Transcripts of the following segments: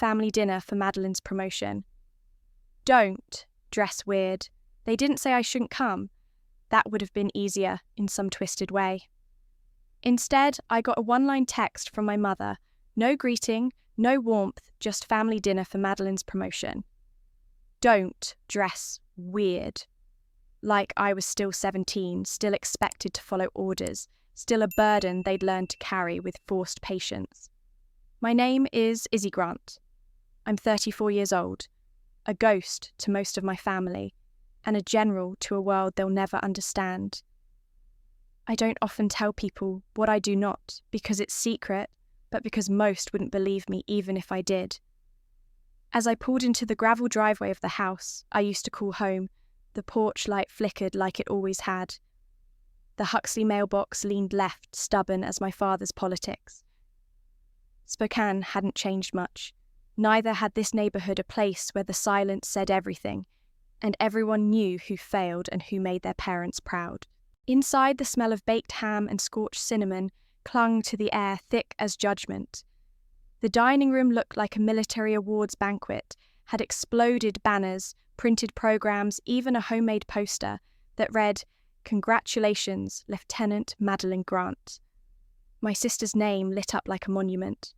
family dinner for Madeline's promotion. Don't dress weird. They didn't say I shouldn't come. That would have been easier in some twisted way. Instead, I got a one-line text from my mother. No greeting, no warmth, just family dinner for Madeline's promotion. Don't dress weird. Like I was still 17, still expected to follow orders, still a burden they'd learned to carry with forced patience. My name is Izzy Grant. I'm 34 years old, a ghost to most of my family, and a general to a world they'll never understand. I don't often tell people what I do not because it's secret, but because most wouldn't believe me even if I did. As I pulled into the gravel driveway of the house I used to call home, the porch light flickered like it always had. The Huxley mailbox leaned left, stubborn as my father's politics. Spokane hadn't changed much. Neither had this neighbourhood a place where the silence said everything, and everyone knew who failed and who made their parents proud. Inside, the smell of baked ham and scorched cinnamon clung to the air thick as judgment. The dining room looked like a military awards banquet, had exploded banners, printed programs, even a homemade poster that read, "Congratulations, Lieutenant Meline Grant." My sister's name lit up like a monument.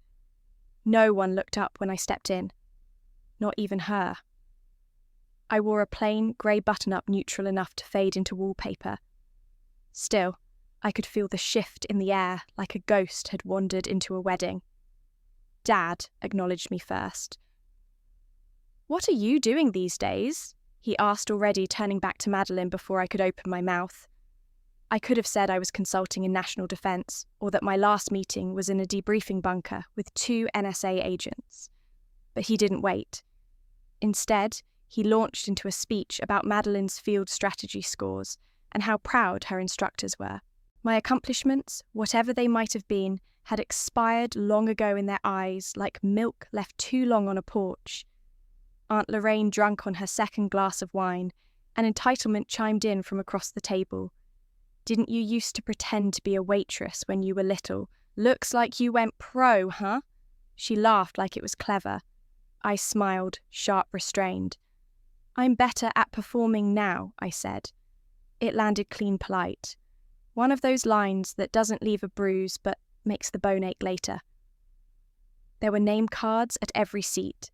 No one looked up when I stepped in. Not even her. I wore a plain grey button-up neutral enough to fade into wallpaper. Still, I could feel the shift in the air like a ghost had wandered into a wedding. Dad acknowledged me first. "What are you doing these days?" he asked, already turning back to Meline before I could open my mouth. I could have said I was consulting in national defence, or that my last meeting was in a debriefing bunker with 2 NSA agents. But he didn't wait. Instead, he launched into a speech about Madeline's field strategy scores and how proud her instructors were. My accomplishments, whatever they might have been, had expired long ago in their eyes like milk left too long on a porch. Aunt Lorraine drank on her second glass of wine, and entitlement chimed in from across the table. "Didn't you used to pretend to be a waitress when you were little? Looks like you went pro, huh?" She laughed like it was clever. I smiled, sharp restrained. "I'm better at performing now," I said. It landed clean polite. One of those lines that doesn't leave a bruise but makes the bone ache later. There were name cards at every seat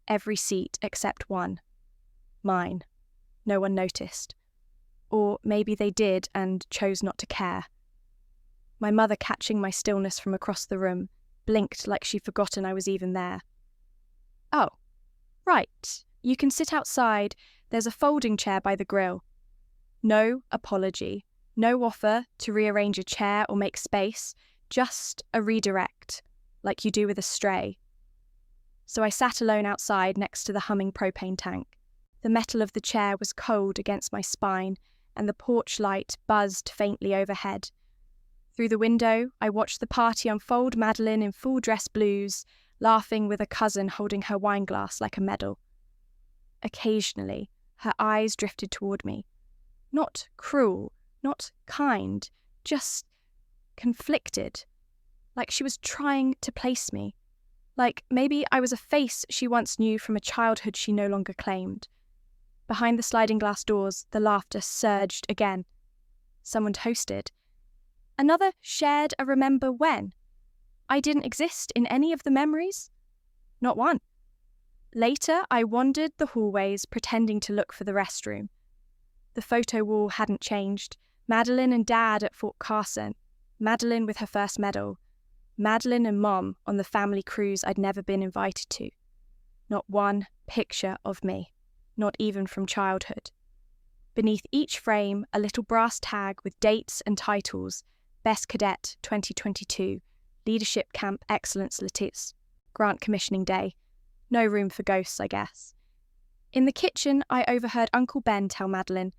except one. Mine. No one noticed. Or maybe they did and chose not to care. My mother, catching my stillness from across the room, blinked like she'd forgotten I was even there. "Oh, right. You can sit outside. There's a folding chair by the grill." No apology. No offer to rearrange a chair or make space. Just a redirect, like you do with a stray. So I sat alone outside next to the humming propane tank. The metal of the chair was cold against my spine, and the porch light buzzed faintly overhead. Through the window, I watched the party unfold. Meline in full dress blues, laughing with a cousin holding her wineglass like a medal. Occasionally, her eyes drifted toward me. Not cruel, not kind, just conflicted. Like she was trying to place me. Like maybe I was a face she once knew from a childhood she no longer claimed. Behind the sliding glass doors, the laughter surged again. Someone toasted. Another shared a remember when. I didn't exist in any of the memories. Not one. Later, I wandered the hallways, pretending to look for the restroom. The photo wall hadn't changed. Meline and Dad at Fort Carson. Meline with her first medal. Meline and Mom on the family cruise I'd never been invited to. Not one picture of me. Not even from childhood. Beneath each frame, a little brass tag with dates and titles. Best Cadet 2022. Leadership Camp Excellence Latiz. Grant Commissioning Day. No room for ghosts, I guess. In the kitchen, I overheard Uncle Ben tell Meline,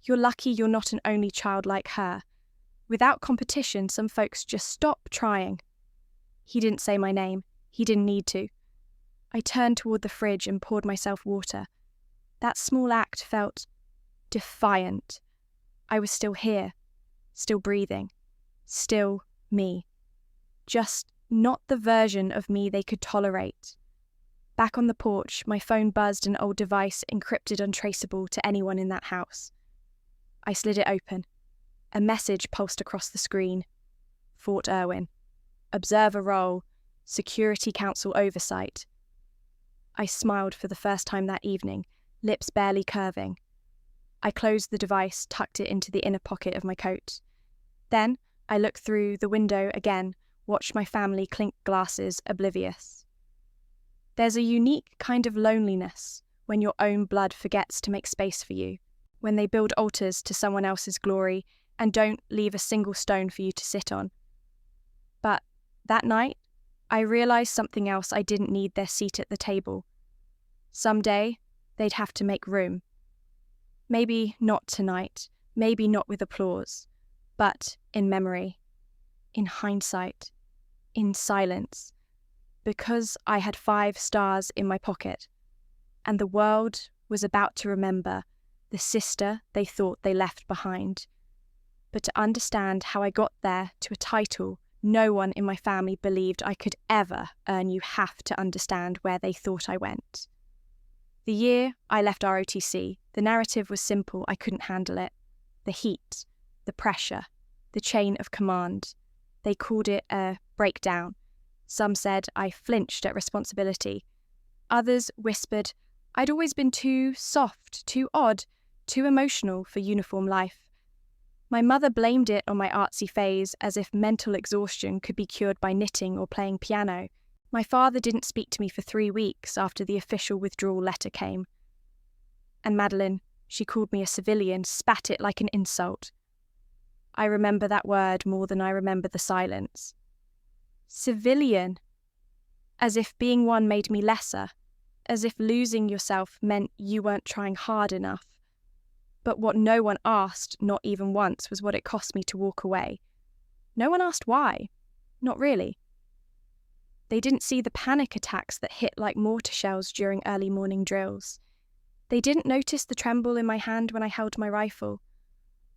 "You're lucky you're not an only child like her. Without competition, some folks just stop trying." He didn't say my name. He didn't need to. I turned toward the fridge and poured myself water. That small act felt defiant. I was still here, still breathing, still me. Just not the version of me they could tolerate. Back on the porch, my phone buzzed, an old device encrypted untraceable to anyone in that house. I slid it open. A message pulsed across the screen. Fort Irwin. Observer role. Security Council oversight. I smiled for the first time that evening, lips barely curving. I closed the device, tucked it into the inner pocket of my coat. Then I looked through the window again, watched my family clink glasses, oblivious. There's a unique kind of loneliness when your own blood forgets to make space for you, when they build altars to someone else's glory and don't leave a single stone for you to sit on. But that night, I realised something else. I didn't need their seat at the table. Someday, they'd have to make room. Maybe not tonight, maybe not with applause, but in memory, in hindsight, in silence, because I had 5 stars in my pocket, and the world was about to remember the sister they thought they left behind. But to understand how I got there to a title no one in my family believed I could ever earn, you have to understand where they thought I went. The year I left ROTC, the narrative was simple. I couldn't handle it. The heat, the pressure, the chain of command. They called it a breakdown. Some said I flinched at responsibility. Others whispered I'd always been too soft, too odd, too emotional for uniform life. My mother blamed it on my artsy phase, as if mental exhaustion could be cured by knitting or playing piano. My father didn't speak to me for 3 weeks after the official withdrawal letter came. And Meline, she called me a civilian, spat it like an insult. I remember that word more than I remember the silence. Civilian. As if being one made me lesser. As if losing yourself meant you weren't trying hard enough. But what no one asked, not even once, was what it cost me to walk away. No one asked why. Not really. They didn't see the panic attacks that hit like mortar shells during early morning drills. They didn't notice the tremble in my hand when I held my rifle,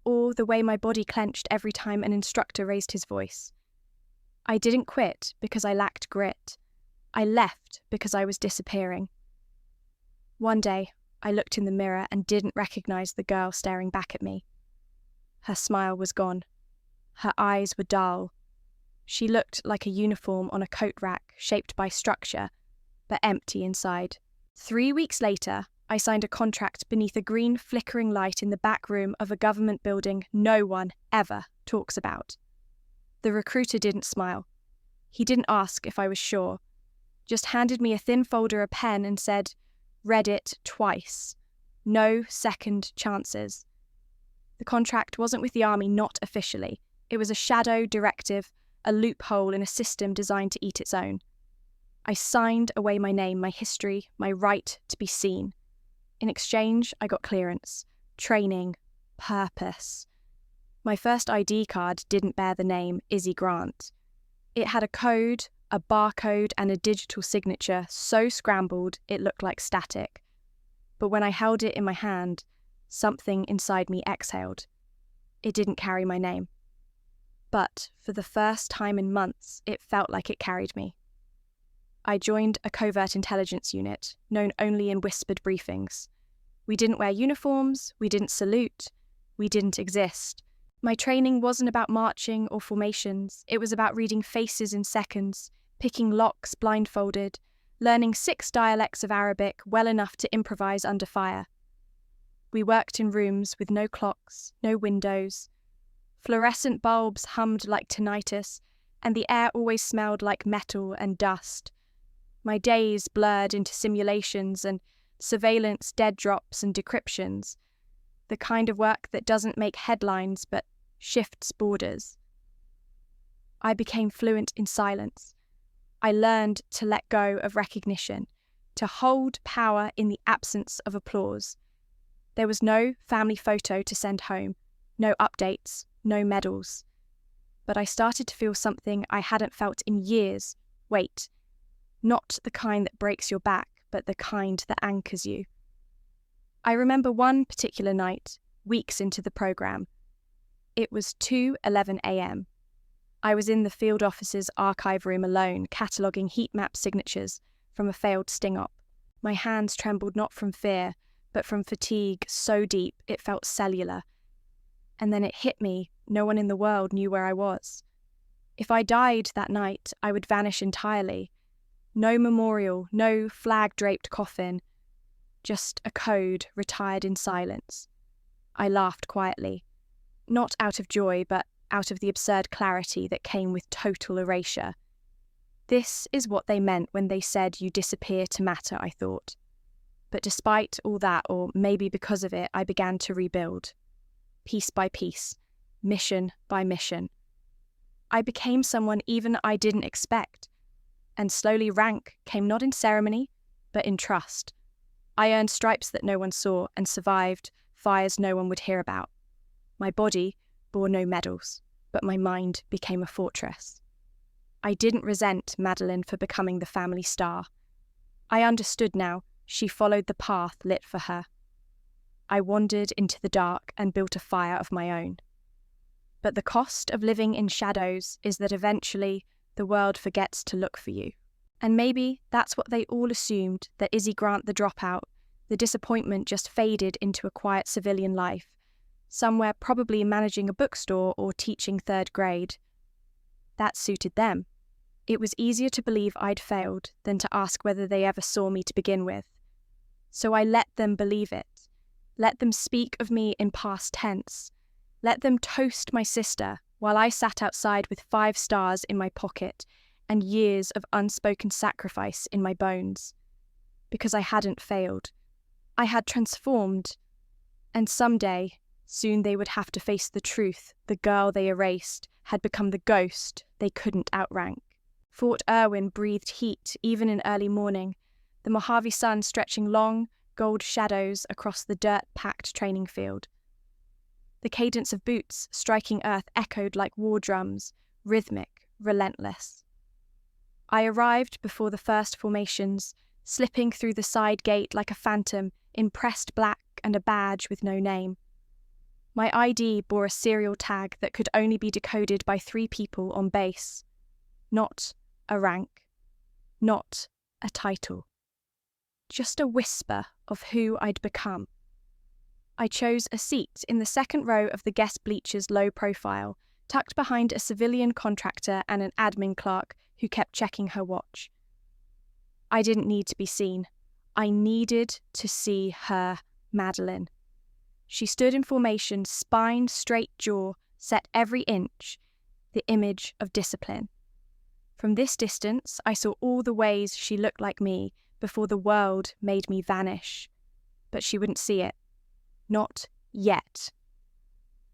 or the way my body clenched every time an instructor raised his voice. I didn't quit because I lacked grit. I left because I was disappearing. One day, I looked in the mirror and didn't recognize the girl staring back at me. Her smile was gone. Her eyes were dull. She looked like a uniform on a coat rack shaped by structure, but empty inside. 3 weeks later, I signed a contract beneath a green flickering light in the back room of a government building no one ever talks about. The recruiter didn't smile. He didn't ask if I was sure, just handed me a thin folder of pen and said, "Read it twice. No second chances." The contract wasn't with the army, not officially. It was a shadow directive, a loophole in a system designed to eat its own. I signed away my name, my history, my right to be seen. In exchange, I got clearance, training, purpose. My first ID card didn't bear the name Izzy Grant. It had a code, a barcode, and a digital signature so scrambled it looked like static. But when I held it in my hand, something inside me exhaled. It didn't carry my name. But for the first time in months, it felt like it carried me. I joined a covert intelligence unit, known only in whispered briefings. We didn't wear uniforms, we didn't salute, we didn't exist. My training wasn't about marching or formations, it was about reading faces in seconds, picking locks blindfolded, learning 6 dialects of Arabic well enough to improvise under fire. We worked in rooms with no clocks, no windows. Fluorescent bulbs hummed like tinnitus, and the air always smelled like metal and dust. My days blurred into simulations and surveillance dead drops and decryptions, the kind of work that doesn't make headlines but shifts borders. I became fluent in silence. I learned to let go of recognition, to hold power in the absence of applause. There was no family photo to send home, no updates, no medals. But I started to feel something I hadn't felt in years. Weight. Not the kind that breaks your back, but the kind that anchors you. I remember one particular night, weeks into the program. It was 2:11 a.m. I was in the field officer's archive room alone, cataloguing heat map signatures from a failed sting op. My hands trembled not from fear, but from fatigue so deep it felt cellular. And then it hit me, no one in the world knew where I was. If I died that night, I would vanish entirely. No memorial, no flag-draped coffin, just a code retired in silence. I laughed quietly, not out of joy, but out of the absurd clarity that came with total erasure. This is what they meant when they said you disappear to matter, I thought. But despite all that, or maybe because of it, I began to rebuild. Piece by piece, mission by mission. I became someone even I didn't expect. And slowly rank came not in ceremony, but in trust. I earned stripes that no one saw and survived fires no one would hear about. My body bore no medals, but my mind became a fortress. I didn't resent Meline for becoming the family star. I understood now she followed the path lit for her. I wandered into the dark and built a fire of my own. But the cost of living in shadows is that eventually the world forgets to look for you. And maybe that's what they all assumed, that Izzy Grant the dropout, the disappointment just faded into a quiet civilian life, somewhere probably managing a bookstore or teaching third grade. That suited them. It was easier to believe I'd failed than to ask whether they ever saw me to begin with. So I let them believe it. Let them speak of me in past tense. Let them toast my sister while I sat outside with 5 stars in my pocket and years of unspoken sacrifice in my bones. Because I hadn't failed. I had transformed. And someday, soon they would have to face the truth. The girl they erased had become the ghost they couldn't outrank. Fort Irwin breathed heat even in early morning, the Mojave sun stretching long, gold shadows across the dirt-packed training field. The cadence of boots striking earth echoed like war drums, rhythmic, relentless. I arrived before the first formations, slipping through the side gate like a phantom in pressed black and a badge with no name. My ID bore a serial tag that could only be decoded by 3 people on base. Not a rank, not a title. Just a whisper of who I'd become. I chose a seat in the second row of the guest bleachers, low profile, tucked behind a civilian contractor and an admin clerk who kept checking her watch. I didn't need to be seen. I needed to see her, Meline. She stood in formation, spine, straight jaw, set every inch, the image of discipline. From this distance, I saw all the ways she looked like me before the world made me vanish. But she wouldn't see it. Not yet.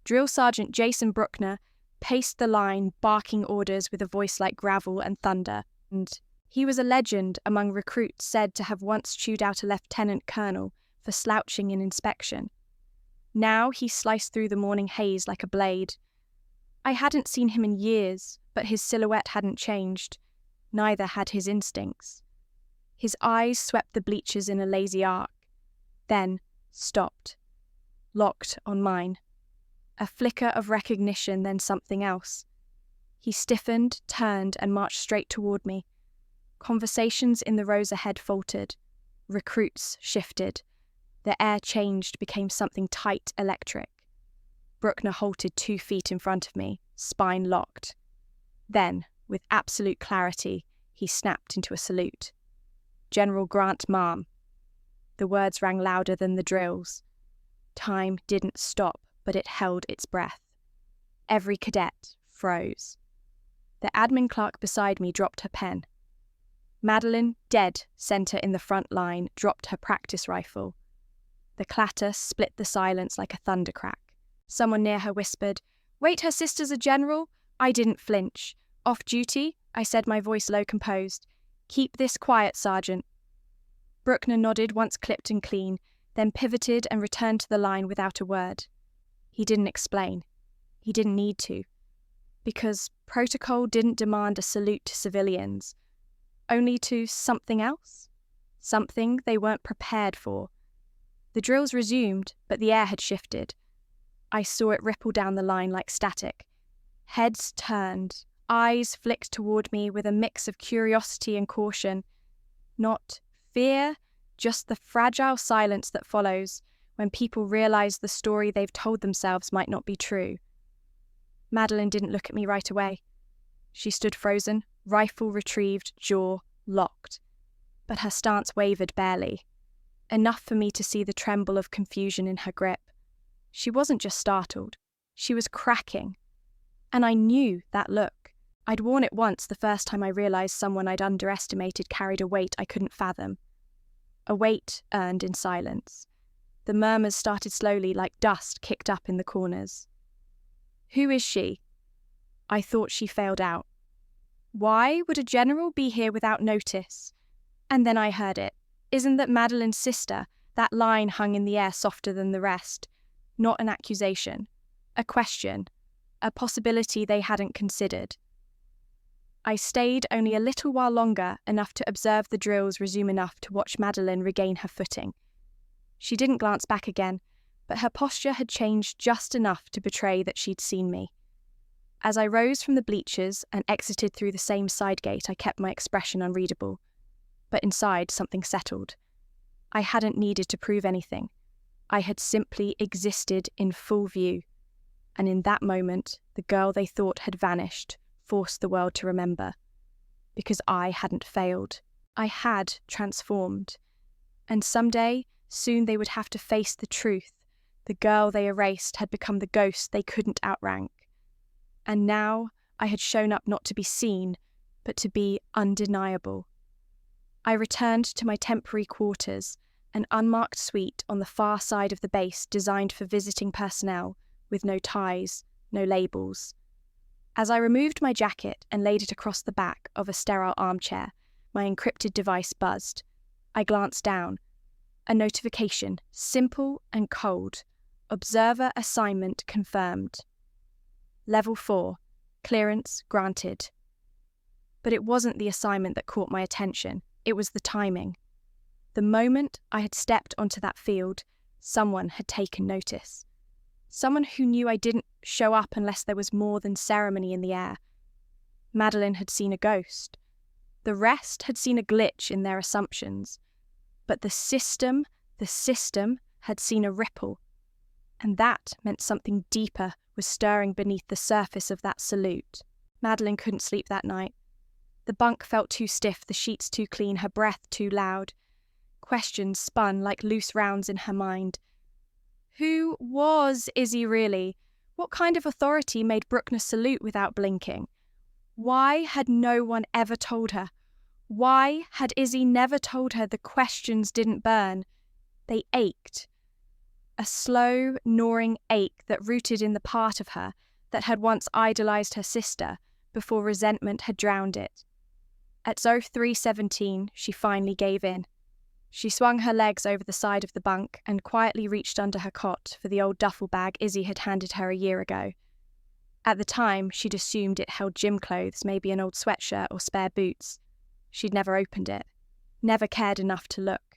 Drill Sergeant Jason Bruckner paced the line, barking orders with a voice like gravel and thunder, and he was a legend among recruits said to have once chewed out a lieutenant colonel for slouching in inspection. Now he sliced through the morning haze like a blade. I hadn't seen him in years, but his silhouette hadn't changed. Neither had his instincts. His eyes swept the bleachers in a lazy arc, then stopped, locked on mine. A flicker of recognition, then something else. He stiffened, turned, and marched straight toward me. Conversations in the rows ahead faltered. Recruits shifted. The air changed, became something tight, electric. Bruckner halted 2 feet in front of me, spine locked. Then, with absolute clarity, he snapped into a salute. "General Grant, ma'am." The words rang louder than the drills. Time didn't stop, but it held its breath. Every cadet froze. The admin clerk beside me dropped her pen. Meline, dead center in the front line, dropped her practice rifle. The clatter split the silence like a thundercrack. Someone near her whispered, "Wait, her sister's a general?" I didn't flinch. "Off duty?" I said, my voice low composed. "Keep this quiet, Sergeant." Bruckner nodded once clipped and clean, then pivoted and returned to the line without a word. He didn't explain. He didn't need to. Because protocol didn't demand a salute to civilians. Only to something else? Something they weren't prepared for. The drills resumed, but the air had shifted. I saw it ripple down the line like static. Heads turned, eyes flicked toward me with a mix of curiosity and caution. Not fear, just the fragile silence that follows when people realize the story they've told themselves might not be true. Meline didn't look at me right away. She stood frozen, rifle retrieved, jaw locked. But her stance wavered barely, enough for me to see the tremble of confusion in her grip. She wasn't just startled, she was cracking. And I knew that look. I'd worn it once the first time I realized someone I'd underestimated carried a weight I couldn't fathom. A weight earned in silence. The murmurs started slowly, like dust kicked up in the corners. Who is she? I thought she failed out. Why would a general be here without notice? And then I heard it. Isn't that Madeline's sister? That line hung in the air softer than the rest. Not an accusation. A question. A possibility they hadn't considered. I stayed only a little while longer, enough to observe the drills resume, enough to watch Meline regain her footing. She didn't glance back again, but her posture had changed just enough to betray that she'd seen me. As I rose from the bleachers and exited through the same side gate, I kept my expression unreadable. But inside, something settled. I hadn't needed to prove anything. I had simply existed in full view. And in that moment, the girl they thought had vanished forced the world to remember. Because I hadn't failed. I had transformed. And someday, soon they would have to face the truth. The girl they erased had become the ghost they couldn't outrank. And now I had shown up not to be seen, but to be undeniable. I returned to my temporary quarters, an unmarked suite on the far side of the base designed for visiting personnel, with no ties, no labels. As I removed my jacket and laid it across the back of a sterile armchair, my encrypted device buzzed. I glanced down. A notification, simple and cold. Observer assignment confirmed. Level 4. Clearance granted. But it wasn't the assignment that caught my attention. It was the timing. The moment I had stepped onto that field, someone had taken notice. Someone who knew I didn't show up unless there was more than ceremony in the air. Meline had seen a ghost. The rest had seen a glitch in their assumptions. But the system had seen a ripple. And that meant something deeper was stirring beneath the surface of that salute. Meline couldn't sleep that night. The bunk felt too stiff, the sheets too clean, her breath too loud. Questions spun like loose rounds in her mind. Who was Izzy really? What kind of authority made Bruckner salute without blinking? Why had no one ever told her? Why had Izzy never told her the questions didn't burn? They ached. A slow, gnawing ache that rooted in the part of her that had once idolized her sister before resentment had drowned it. At 03:17, she finally gave in. She swung her legs over the side of the bunk and quietly reached under her cot for the old duffel bag Izzy had handed her a year ago. At the time, she'd assumed it held gym clothes, maybe an old sweatshirt or spare boots. She'd never opened it, never cared enough to look.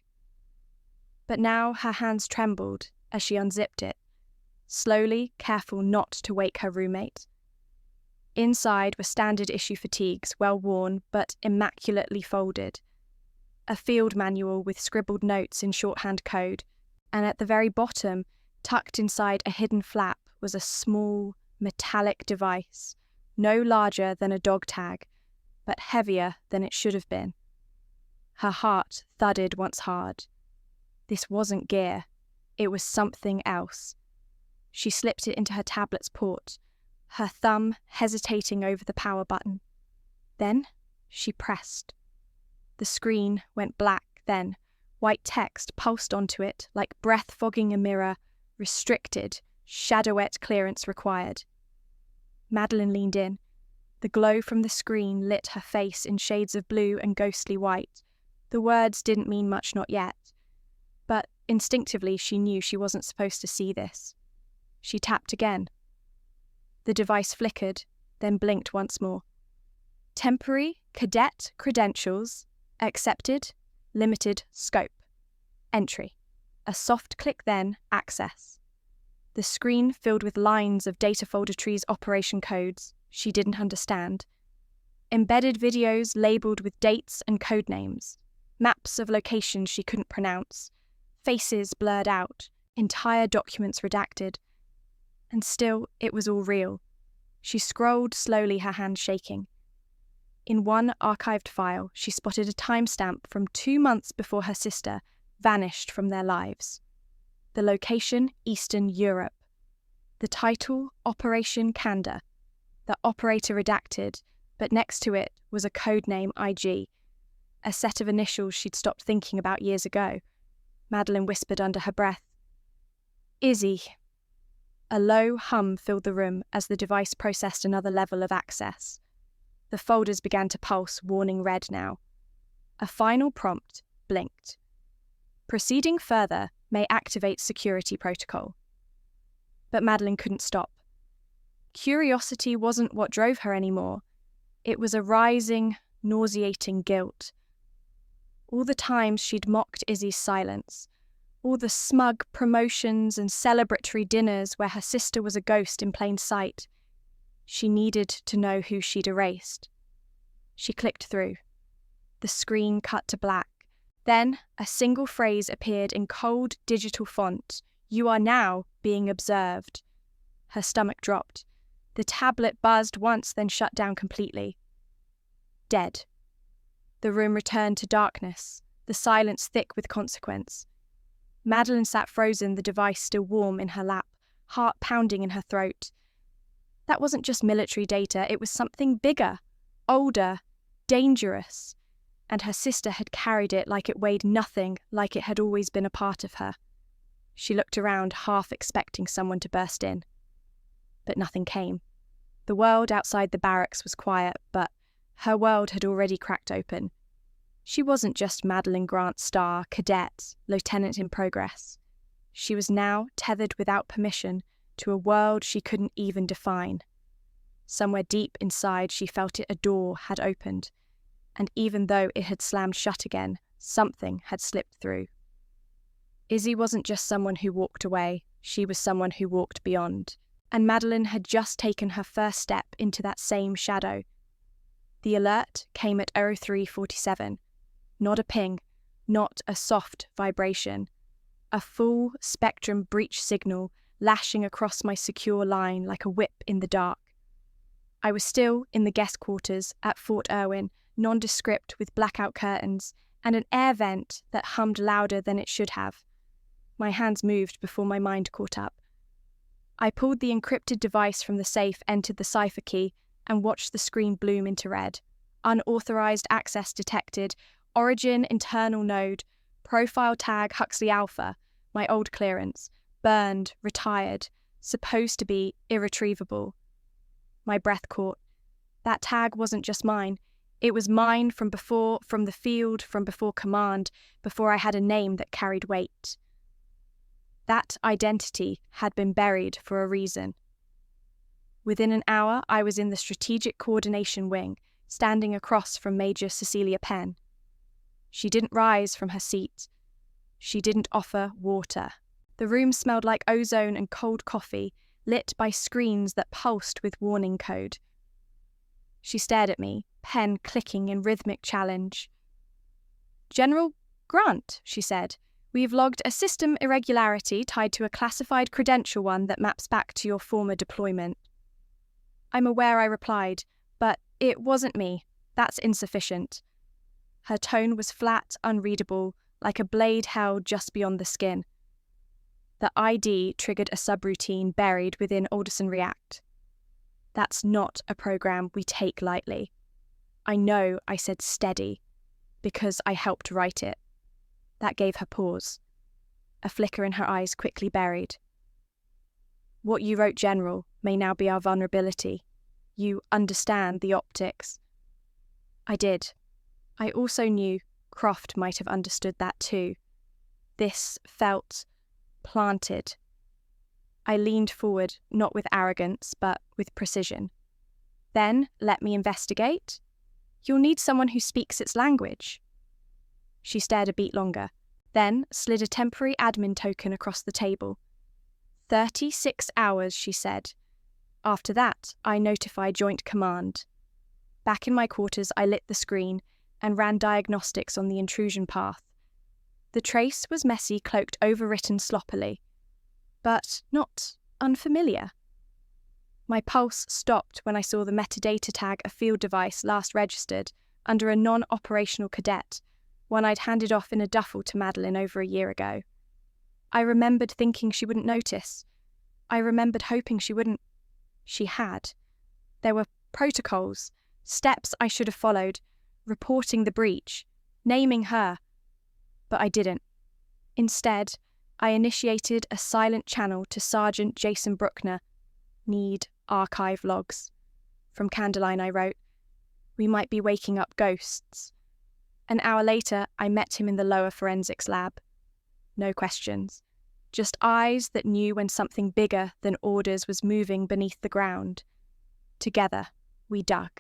But now her hands trembled as she unzipped it, slowly, careful not to wake her roommate. Inside were standard issue fatigues, well worn but immaculately folded. A field manual with scribbled notes in shorthand code, and at the very bottom, tucked inside a hidden flap, was a small, metallic device, no larger than a dog tag, but heavier than it should have been. Her heart thudded once hard. This wasn't gear. It was something else. She slipped it into her tablet's port, her thumb hesitating over the power button. Then she pressed. The screen went black then. White text pulsed onto it like breath fogging a mirror. Restricted, shadowette clearance required. Meline leaned in. The glow from the screen lit her face in shades of blue and ghostly white. The words didn't mean much, not yet. But instinctively she knew she wasn't supposed to see this. She tapped again. The device flickered, then blinked once more. Temporary cadet credentials. Accepted. Limited scope. Entry. A soft click then, access. The screen filled with lines of data folder trees operation codes she didn't understand. Embedded videos labelled with dates and code names. maps of locations she couldn't pronounce, faces blurred out, entire documents redacted. And still, it was all real. She scrolled slowly, her hand shaking. In one archived file, she spotted a timestamp from 2 months before her sister vanished from their lives. The location, Eastern Europe. The title, Operation Candor. The operator redacted, but next to it was a codename IG, a set of initials she'd stopped thinking about years ago. Meline whispered under her breath, "Izzy." A low hum filled the room as the device processed another level of access. The folders began to pulse, warning red now. A final prompt blinked. Proceeding further may activate security protocol. But Meline couldn't stop. Curiosity wasn't what drove her anymore. It was a rising, nauseating guilt. All the times she'd mocked Izzy's silence, all the smug promotions and celebratory dinners where her sister was a ghost in plain sight, she needed to know who she'd erased. She clicked through. The screen cut to black. Then a single phrase appeared in cold digital font. "You are now being observed." Her stomach dropped. The tablet buzzed once, then shut down completely. Dead. The room returned to darkness, the silence thick with consequence. Meline sat frozen, the device still warm in her lap, heart pounding in her throat. That wasn't just military data, it was something bigger, older, dangerous. And her sister had carried it like it weighed nothing, like it had always been a part of her. She looked around, half expecting someone to burst in. But nothing came. The world outside the barracks was quiet, but her world had already cracked open. She wasn't just Meline Grant Starr, cadet, lieutenant in progress. She was now tethered without permission to a world she couldn't even define. Somewhere deep inside, she felt a door had opened, and even though it had slammed shut again, something had slipped through. Izzy wasn't just someone who walked away, she was someone who walked beyond. And Meline had just taken her first step into that same shadow. The alert came at 03:47. Not a ping, not a soft vibration. A full spectrum breach signal lashing across my secure line like a whip in the dark. I was still in the guest quarters at Fort Irwin, nondescript with blackout curtains and an air vent that hummed louder than it should have. My hands moved before my mind caught up. I pulled the encrypted device from the safe, entered the cipher key, and watched the screen bloom into red. Unauthorized access detected. Origin internal node. Profile tag Huxley Alpha. My old clearance. Burned, retired. Supposed to be irretrievable. My breath caught. That tag wasn't just mine. It was mine from before, from the field, from before command, before I had a name that carried weight. That identity had been buried for a reason. Within an hour, I was in the Strategic Coordination Wing, standing across from Major Cecilia Penn. She didn't rise from her seat. She didn't offer water. The room smelled like ozone and cold coffee, lit by screens that pulsed with warning code. She stared at me, pen clicking in rhythmic challenge. "General Grant," she said, "we've logged a system irregularity tied to a classified credential one that maps back to your former deployment." "I'm aware," I replied, "but it wasn't me. That's insufficient." Her tone was flat, unreadable, like a blade held just beyond the skin. The ID triggered a subroutine buried within Alderson React. "That's not a program we take lightly." "I know," I said steady, "because I helped write it." That gave her pause. A flicker in her eyes quickly buried. "What you wrote, General, may now be our vulnerability. You understand the optics." I did. I also knew Croft might have understood that too. This felt planted. I leaned forward, not with arrogance, but with precision. "Then let me investigate. You'll need someone who speaks its language." She stared a beat longer, then slid a temporary admin token across the table. 36 hours, she said. After that, I notified Joint Command. Back in my quarters, I lit the screen, and ran diagnostics on the intrusion path. The trace was messy, cloaked, overwritten sloppily, but not unfamiliar. My pulse stopped when I saw the metadata tag a field device last registered under a non-operational cadet, one I'd handed off in a duffel to Meline over a year ago. I remembered thinking she wouldn't notice. I remembered hoping she wouldn't. She had. There were protocols, steps I should have followed, reporting the breach, naming her. But I didn't. Instead, I initiated a silent channel to Sergeant Jason Bruckner. Need archive logs. From Candeline I wrote, "We might be waking up ghosts." An hour later, I met him in the lower forensics lab. No questions. Just eyes that knew when something bigger than orders was moving beneath the ground. Together, we dug.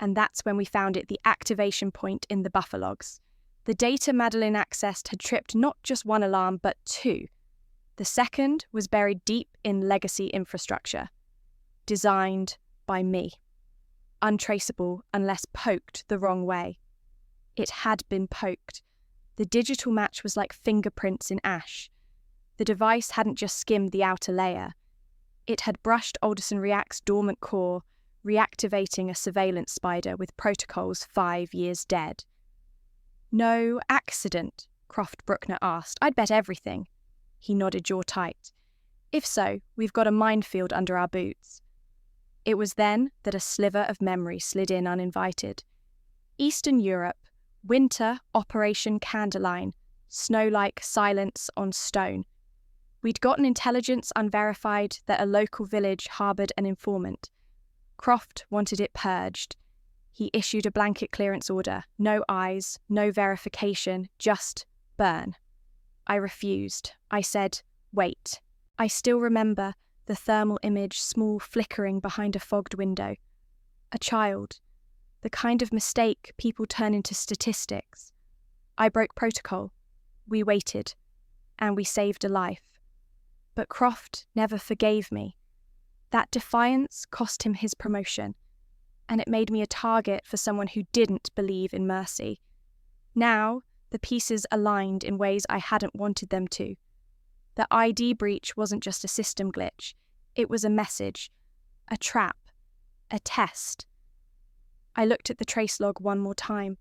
And that's when we found it, the activation point in the buffer logs. The data Meline accessed had tripped not just one alarm, but two. The second was buried deep in legacy infrastructure. Designed by me. Untraceable unless poked the wrong way. It had been poked. The digital match was like fingerprints in ash. The device hadn't just skimmed the outer layer. It had brushed Alderson React's dormant core, reactivating a surveillance spider with protocols 5 years dead. "No accident?" Croft Bruckner asked. "I'd bet everything." He nodded, jaw tight. "If so, we've got a minefield under our boots." It was then that a sliver of memory slid in uninvited. Eastern Europe, winter, Operation Candeline, snow-like silence on stone. We'd gotten intelligence unverified that a local village harboured an informant. Croft wanted it purged. He issued a blanket clearance order. No eyes, no verification, just burn. I refused. I said, "Wait." I still remember the thermal image, small flickering behind a fogged window. A child. The kind of mistake people turn into statistics. I broke protocol. We waited. And we saved a life. But Croft never forgave me. That defiance cost him his promotion. And it made me a target for someone who didn't believe in mercy. Now, the pieces aligned in ways I hadn't wanted them to. The ID breach wasn't just a system glitch. It was a message, a trap, a test. I looked at the trace log one more time.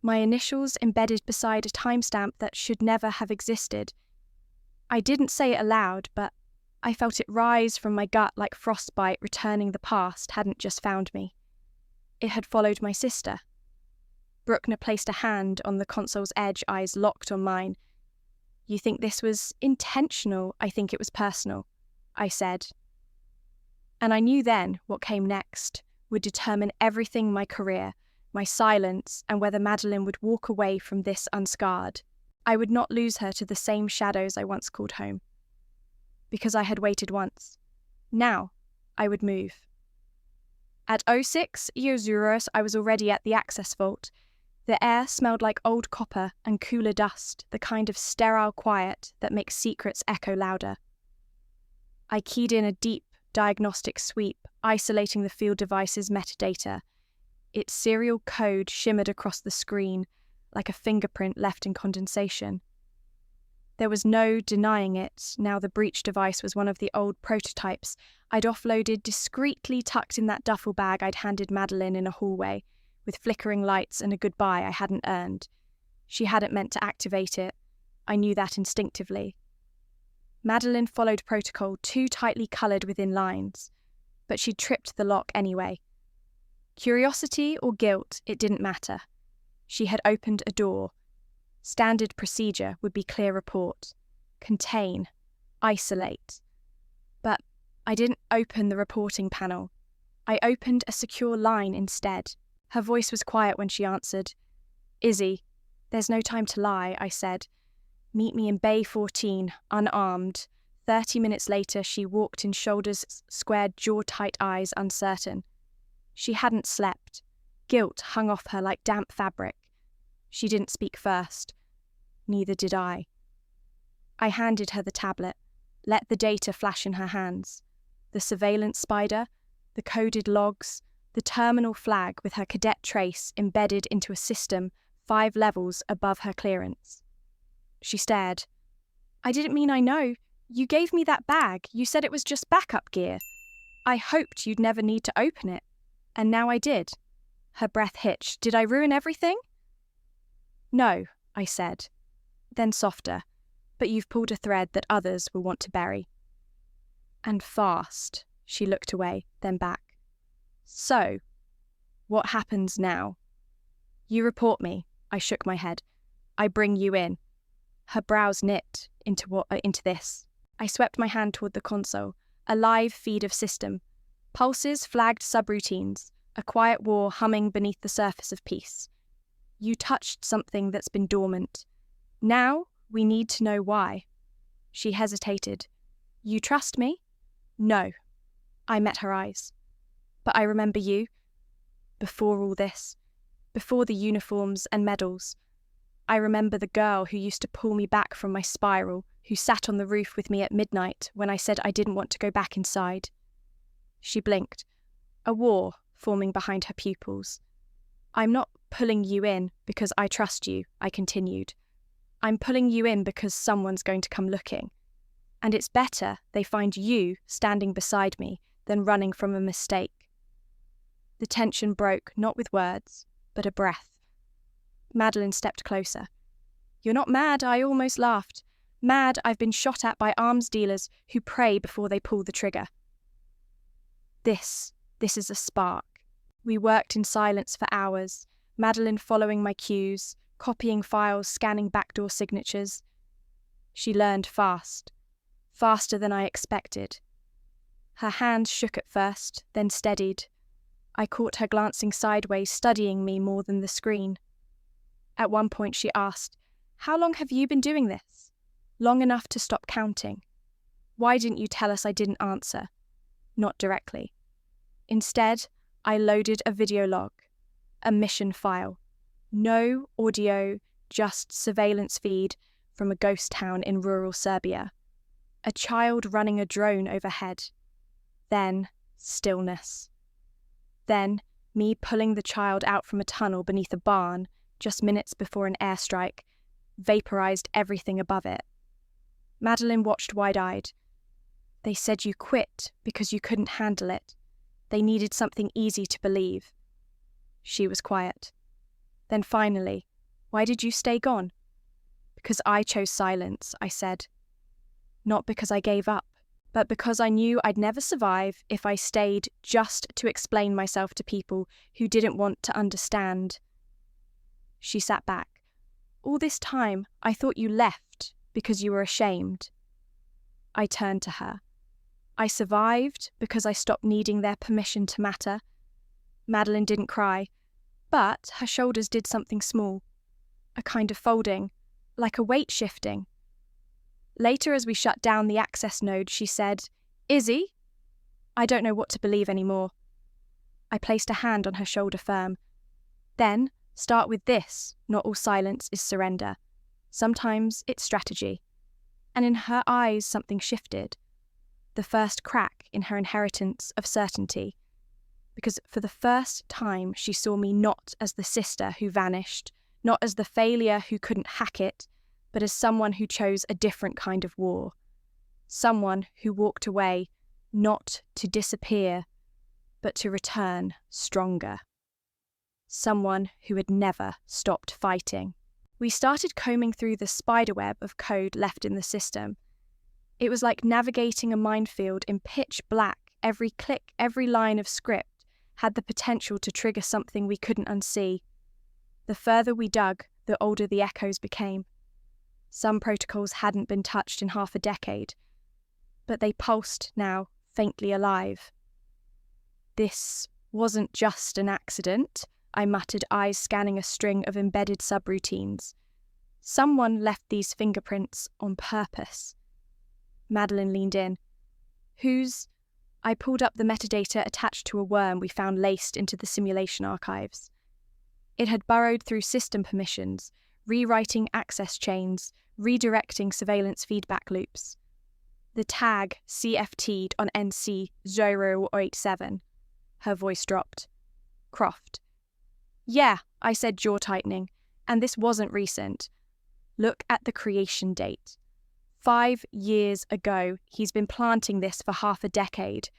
My initials embedded beside a timestamp that should never have existed. I didn't say it aloud, but I felt it rise from my gut like frostbite returning the past hadn't just found me. It had followed my sister. Bruckner placed a hand on the console's edge, eyes locked on mine. "You think this was intentional? I think it was personal," I said. And I knew then what came next would determine everything: my career, my silence, and whether Meline would walk away from this unscarred. I would not lose her to the same shadows I once called home. Because I had waited once. Now, I would move. At 06 Iozuros, I was already at the access vault. The air smelled like old copper and cooler dust, the kind of sterile quiet that makes secrets echo louder. I keyed in a deep diagnostic sweep, isolating the field device's metadata. Its serial code shimmered across the screen, like a fingerprint left in condensation. There was no denying it. Now the breach device was one of the old prototypes I'd offloaded, discreetly tucked in that duffel bag I'd handed Meline in a hallway, with flickering lights and a goodbye I hadn't earned. She hadn't meant to activate it. I knew that instinctively. Meline followed protocol, too tightly coloured within lines, but she'd tripped the lock anyway. Curiosity or guilt, it didn't matter. She had opened a door. Standard procedure would be clear report, contain, isolate. But I didn't open the reporting panel. I opened a secure line instead. Her voice was quiet when she answered. "Izzy, there's no time to lie," I said. "Meet me in Bay 14, unarmed." 30 minutes later, she walked in, shoulders squared, jaw-tight, eyes uncertain. She hadn't slept. Guilt hung off her like damp fabric. She didn't speak first. Neither did I. I handed her the tablet, let the data flash in her hands. The surveillance spider, the coded logs, the terminal flag with her cadet trace embedded into a system 5 levels above her clearance. She stared. I didn't mean I know. You gave me that bag. You said it was just backup gear. I hoped you'd never need to open it. And now I did. Her breath hitched. Did I ruin everything? No, I said. Then softer. But you've pulled a thread that others will want to bury. And fast. She looked away, then back. So, what happens now? You report me. I shook my head. I bring you in. Her brows knit into this. I swept my hand toward the console, a live feed of system. Pulses flagged subroutines, a quiet war humming beneath the surface of peace. You touched something that's been dormant. Now we need to know why. She hesitated. You trust me? No. I met her eyes. But I remember you. Before all this. Before the uniforms and medals. I remember the girl who used to pull me back from my spiral, who sat on the roof with me at midnight when I said I didn't want to go back inside. She blinked, a war forming behind her pupils. I'm not pulling you in because I trust you, I continued. I'm pulling you in because someone's going to come looking. And it's better they find you standing beside me than running from a mistake. The tension broke, not with words, but a breath. Meline stepped closer. You're not mad, I almost laughed. Mad I've been shot at by arms dealers who pray before they pull the trigger. This is a spark. We worked in silence for hours, Meline following my cues, copying files, scanning backdoor signatures. She learned fast, faster than I expected. Her hands shook at first, then steadied. I caught her glancing sideways, studying me more than the screen. At one point she asked, How long have you been doing this? Long enough to stop counting. Why didn't you tell us I didn't answer? Not directly. Instead, I loaded a video log, a mission file. No audio, just surveillance feed from a ghost town in rural Serbia. A child running a drone overhead. Then, stillness. Then, me pulling the child out from a tunnel beneath a barn just minutes before an airstrike vaporized everything above it. Meline watched wide-eyed. They said you quit because you couldn't handle it. They needed something easy to believe. She was quiet. Then finally, why did you stay gone? Because I chose silence, I said. Not because I gave up, but because I knew I'd never survive if I stayed just to explain myself to people who didn't want to understand. She sat back. All this time, I thought you left because you were ashamed. I turned to her. I survived because I stopped needing their permission to matter. Meline didn't cry, but her shoulders did something small, a kind of folding, like a weight shifting. Later, as we shut down the access node, she said, Izzy? I don't know what to believe anymore. I placed a hand on her shoulder firm. Then, start with this. Not all silence is surrender. Sometimes it's strategy. And in her eyes, something shifted. The first crack in her inheritance of certainty. Because for the first time, she saw me not as the sister who vanished, not as the failure who couldn't hack it, but as someone who chose a different kind of war. Someone who walked away, not to disappear, but to return stronger. Someone who had never stopped fighting. We started combing through the spiderweb of code left in the system. It was like navigating a minefield in pitch black. Every click, every line of script had the potential to trigger something we couldn't unsee. The further we dug, the older the echoes became. Some protocols hadn't been touched in half a decade, but they pulsed now, faintly alive. This wasn't just an accident, I muttered, eyes scanning a string of embedded subroutines. Someone left these fingerprints on purpose. Meline leaned in. Whose? I pulled up the metadata attached to a worm we found laced into the simulation archives. It had burrowed through system permissions, rewriting access chains, redirecting surveillance feedback loops. The tag CFT'd on NC 087. Her voice dropped. Croft. Yeah, I said, jaw tightening, and this wasn't recent. Look at the creation date. 5 years ago, he's been planting this for half a decade,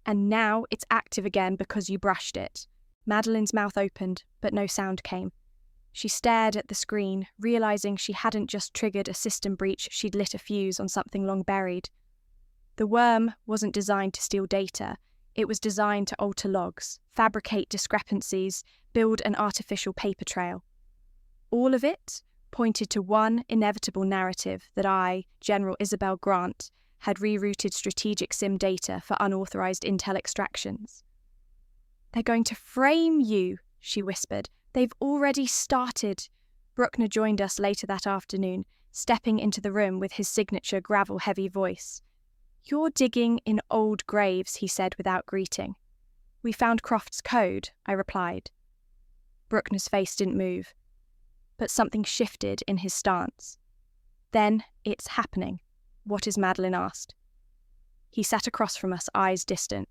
and now it's active again because you brushed it. Madeline's mouth opened, but no sound came. She stared at the screen, realizing she hadn't just triggered a system breach, she'd lit a fuse on something long buried. The worm wasn't designed to steal data. It was designed to alter logs, fabricate discrepancies, build an artificial paper trail. All of it pointed to one inevitable narrative that I, General Isabel Grant, had rerouted strategic SIM data for unauthorized intel extractions. They're going to frame you, she whispered. They've already started. Bruckner joined us later that afternoon, stepping into the room with his signature gravel-heavy voice. You're digging in old graves, he said without greeting. We found Croft's code, I replied. Bruckner's face didn't move, but something shifted in his stance. Then, it's happening. What is Meline asked. He sat across from us, eyes distant.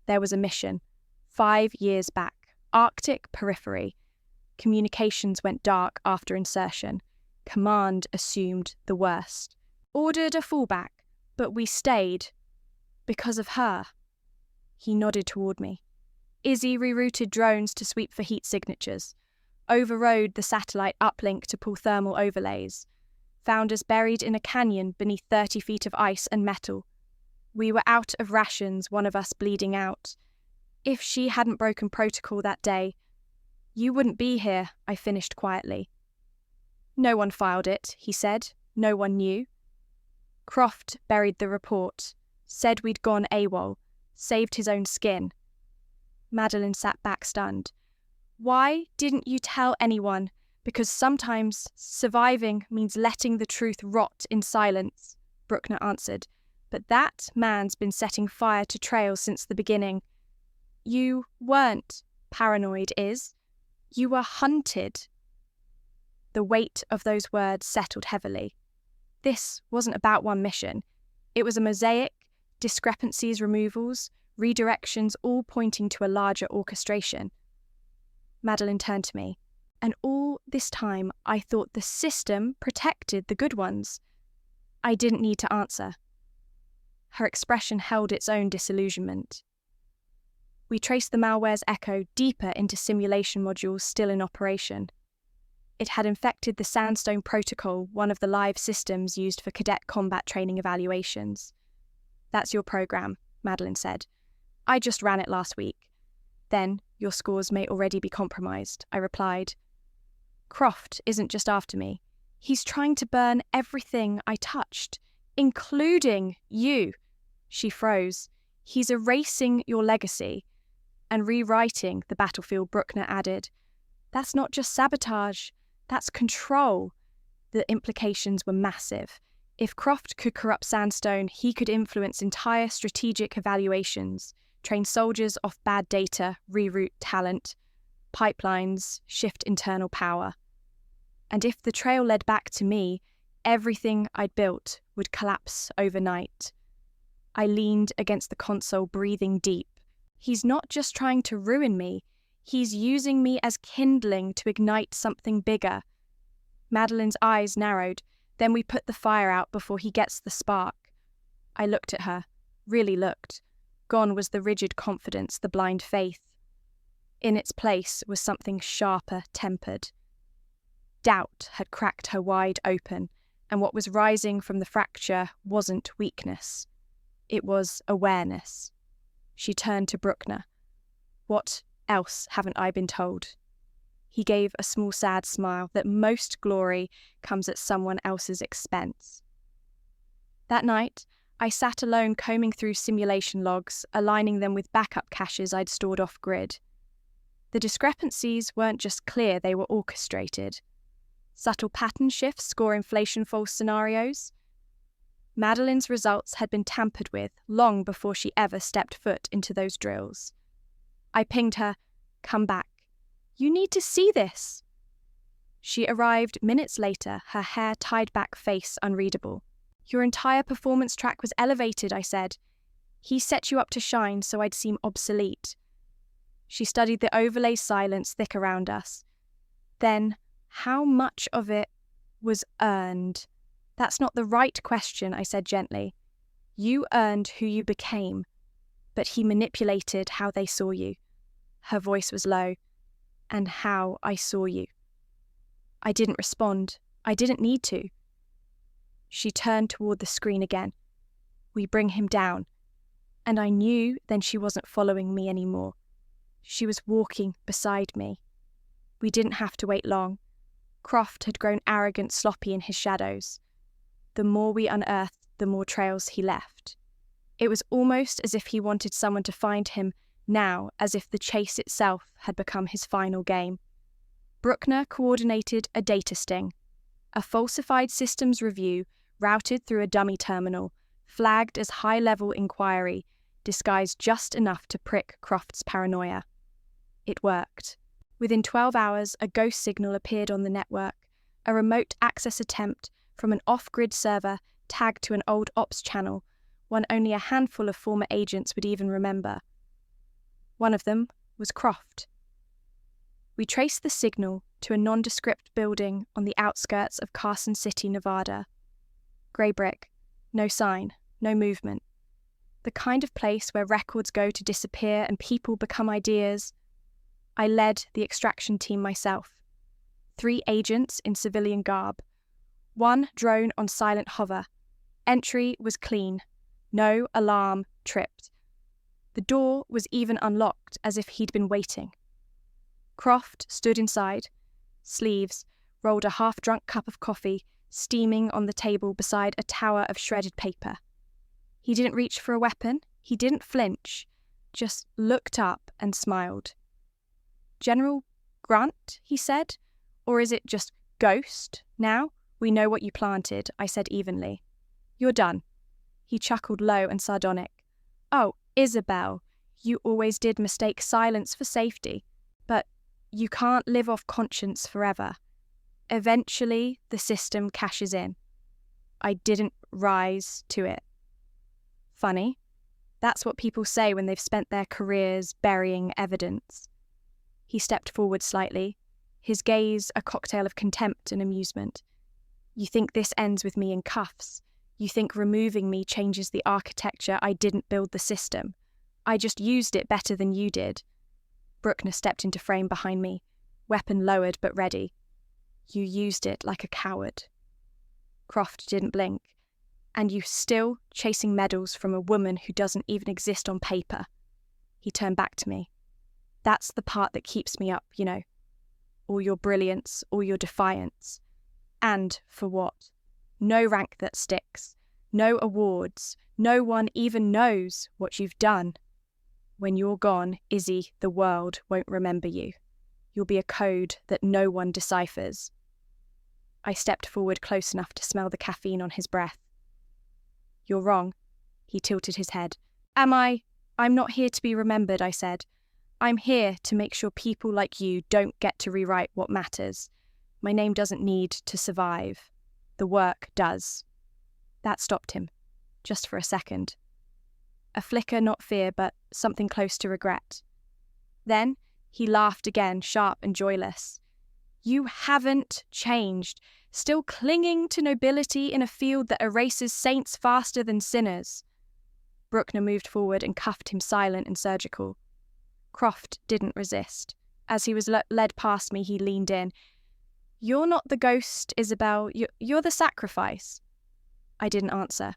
There was a mission, 5 years back, Arctic periphery. Communications went dark after insertion. Command assumed the worst. Ordered a fallback, but we stayed. Because of her. He nodded toward me. Izzy rerouted drones to sweep for heat signatures. Overrode the satellite uplink to pull thermal overlays. Found us buried in a canyon beneath 30 feet of ice and metal. We were out of rations, one of us bleeding out. If she hadn't broken protocol that day, you wouldn't be here, I finished quietly. No one filed it, he said. No one knew. Croft buried the report, said we'd gone AWOL, saved his own skin. Meline sat back stunned. Why didn't you tell anyone? Because sometimes surviving means letting the truth rot in silence, Bruckner answered. But that man's been setting fire to trails since the beginning. You weren't paranoid, Iz. You were hunted. The weight of those words settled heavily. This wasn't about one mission. It was a mosaic, discrepancies, removals, redirections, all pointing to a larger orchestration. Meline turned to me. And all this time, I thought the system protected the good ones. I didn't need to answer. Her expression held its own disillusionment. We traced the malware's echo deeper into simulation modules still in operation. It had infected the Sandstone Protocol, one of the live systems used for cadet combat training evaluations. That's your program, Meline said. I just ran it last week. Then your scores may already be compromised, I replied. Croft isn't just after me. He's trying to burn everything I touched, including you. She froze. He's erasing your legacy and rewriting the battlefield, Bruckner added. That's not just sabotage, that's control. The implications were massive. If Croft could corrupt Sandstone, he could influence entire strategic evaluations, train soldiers off bad data, reroute talent, pipelines, shift internal power. And if the trail led back to me, everything I'd built would collapse overnight. I leaned against the console, breathing deep. He's not just trying to ruin me, he's using me as kindling to ignite something bigger. Madeline's eyes narrowed. Then we put the fire out before he gets the spark. I looked at her, really looked. Gone was the rigid confidence, the blind faith. In its place was something sharper, tempered. Doubt had cracked her wide open, and what was rising from the fracture wasn't weakness. It was awareness. She turned to Bruckner. What else haven't I been told? He gave a small sad smile that most glory comes at someone else's expense. That night, I sat alone combing through simulation logs, aligning them with backup caches I'd stored off-grid. The discrepancies weren't just clear, they were orchestrated. Subtle pattern shifts score inflation false scenarios. Madeline's results had been tampered with long before she ever stepped foot into those drills. I pinged her, "Come back. You need to see this." She arrived minutes later, her hair tied back, face unreadable. "Your entire performance track was elevated," I said. "He set you up to shine so I'd seem obsolete." She studied the overlay silence thick around us. Then, how much of it was earned? That's not the right question, I said gently. You earned who you became, but he manipulated how they saw you. Her voice was low. And how I saw you. I didn't respond. I didn't need to. She turned toward the screen again. We bring him down. And I knew then she wasn't following me anymore. She was walking beside me. We didn't have to wait long. Croft had grown arrogant, sloppy in his shadows. The more we unearthed, the more trails he left. It was almost as if he wanted someone to find him now, as if the chase itself had become his final game. Bruckner coordinated a data sting, a falsified systems review routed through a dummy terminal, flagged as high-level inquiry, disguised just enough to prick Croft's paranoia. It worked. Within 12 hours, a ghost signal appeared on the network, a remote access attempt from an off-grid server tagged to an old ops channel, one only a handful of former agents would even remember. One of them was Croft. We traced the signal to a nondescript building on the outskirts of Carson City, Nevada. Grey brick, no sign, no movement. The kind of place where records go to disappear and people become ideas. I led the extraction team myself. 3 agents in civilian garb. 1 drone on silent hover. Entry was clean. No alarm tripped. The door was even unlocked, as if he'd been waiting. Croft stood inside, sleeves, rolled a half-drunk cup of coffee, steaming on the table beside a tower of shredded paper. He didn't reach for a weapon, he didn't flinch, just looked up and smiled. General Grant, he said, or is it just Ghost now? We know what you planted, I said evenly. You're done. He chuckled low and sardonic. Oh, Isabel, you always did mistake silence for safety, but you can't live off conscience forever. Eventually, the system cashes in. I didn't rise to it. Funny. That's what people say when they've spent their careers burying evidence. He stepped forward slightly, his gaze a cocktail of contempt and amusement. You think this ends with me in cuffs? You think removing me changes the architecture? I didn't build the system. I just used it better than you did. Bruckner stepped into frame behind me, weapon lowered but ready. You used it like a coward. Croft didn't blink. And you still chasing medals from a woman who doesn't even exist on paper. He turned back to me. That's the part that keeps me up, you know. All your brilliance, all your defiance. And for what? No rank that sticks. No awards. No one even knows what you've done. When you're gone, Izzy, the world won't remember you. You'll be a code that no one deciphers. I stepped forward close enough to smell the caffeine on his breath. You're wrong. He tilted his head. Am I? I'm not here to be remembered, I said. I'm here to make sure people like you don't get to rewrite what matters. My name doesn't need to survive. The work does. That stopped him, just for a second. A flicker, not fear, but something close to regret. Then he laughed again, sharp and joyless. You haven't changed, still clinging to nobility in a field that erases saints faster than sinners. Bruckner moved forward and cuffed him silent and surgical. Croft didn't resist. As he was led past me, he leaned in. You're not the ghost, Isabel. You're the sacrifice. I didn't answer,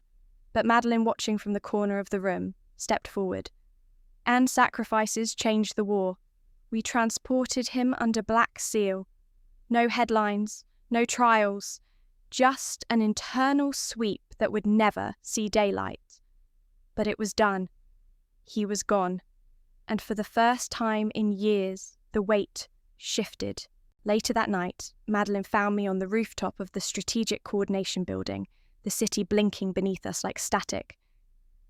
but Meline, watching from the corner of the room, stepped forward. And sacrifices changed the war. We transported him under black seal. No headlines, no trials, just an internal sweep that would never see daylight. But it was done. He was gone. And for the first time in years, the weight shifted. Later that night, Meline found me on the rooftop of the Strategic Coordination Building, the city blinking beneath us like static.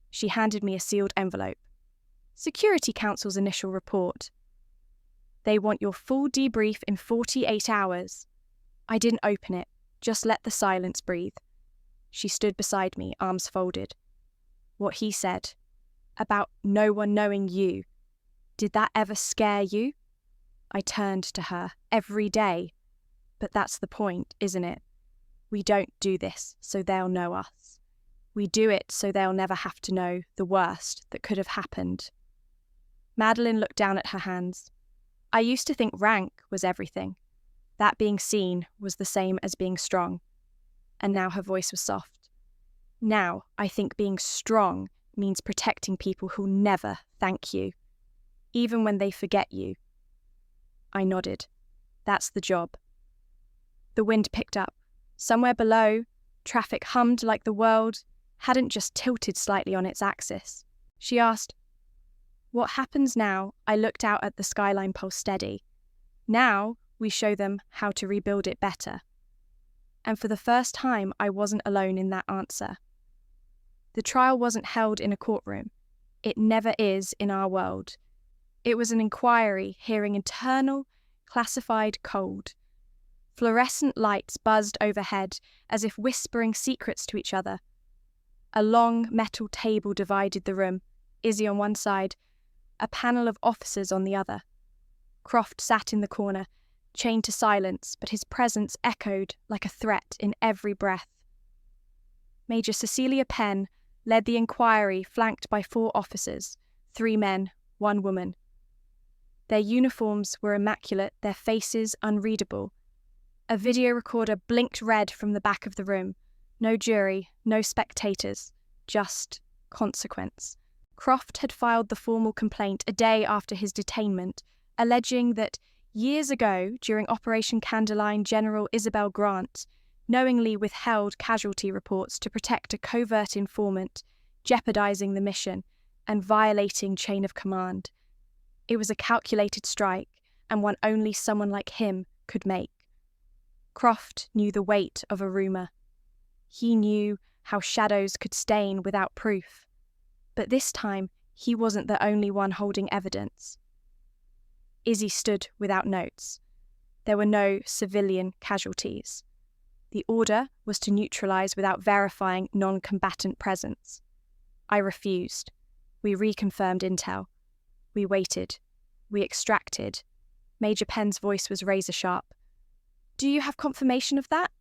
She handed me a sealed envelope. Security Council's initial report. They want your full debrief in 48 hours. I didn't open it, just let the silence breathe. She stood beside me, arms folded. What he said, about no one knowing you. Did that ever scare you? I turned to her. Every day. But that's the point, isn't it? We don't do this so they'll know us. We do it so they'll never have to know the worst that could have happened. Meline looked down at her hands. I used to think rank was everything. That being seen was the same as being strong. And now her voice was soft. Now I think being strong means protecting people who'll never thank you, even when they forget you. I nodded. That's the job. The wind picked up. Somewhere below, traffic hummed like the world hadn't just tilted slightly on its axis. She asked, "What happens now?" I looked out at the skyline pole steady. Now we show them how to rebuild it better. And for the first time, I wasn't alone in that answer. The trial wasn't held in a courtroom. It never is in our world. It was an inquiry hearing internal, classified cold. Fluorescent lights buzzed overhead as if whispering secrets to each other. A long metal table divided the room, Izzy on one side, a panel of officers on the other. Croft sat in the corner, chained to silence, but his presence echoed like a threat in every breath. Major Cecilia Penn led the inquiry, flanked by 4 officers, 3 men, 1 woman. Their uniforms were immaculate, their faces unreadable. A video recorder blinked red from the back of the room. No jury, no spectators, just consequence. Croft had filed the formal complaint a day after his detainment, alleging that years ago, during Operation Candlelight, General Isabel Grant knowingly withheld casualty reports to protect a covert informant, jeopardizing the mission and violating chain of command. It was a calculated strike, and one only someone like him could make. Croft knew the weight of a rumour. He knew how shadows could stain without proof. But this time, he wasn't the only one holding evidence. Izzy stood without notes. There were no civilian casualties. The order was to neutralise without verifying non-combatant presence. I refused. We reconfirmed intel. We waited. We extracted. Major Penn's voice was razor-sharp. "Do you have confirmation of that?"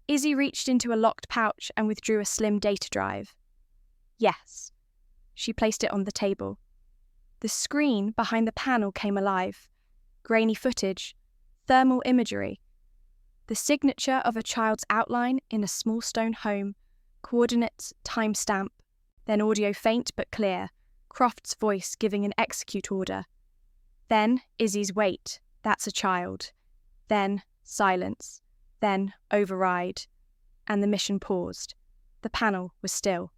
Izzy reached into a locked pouch and withdrew a slim data drive. "Yes." She placed it on the table. The screen behind the panel came alive. Grainy footage, thermal imagery. The signature of a child's outline in a small stone home, coordinates, timestamp, then audio faint but clear, Croft's voice giving an execute order. Then Izzy's wait, that's a child. Then silence. Then override. And the mission paused. The panel was still.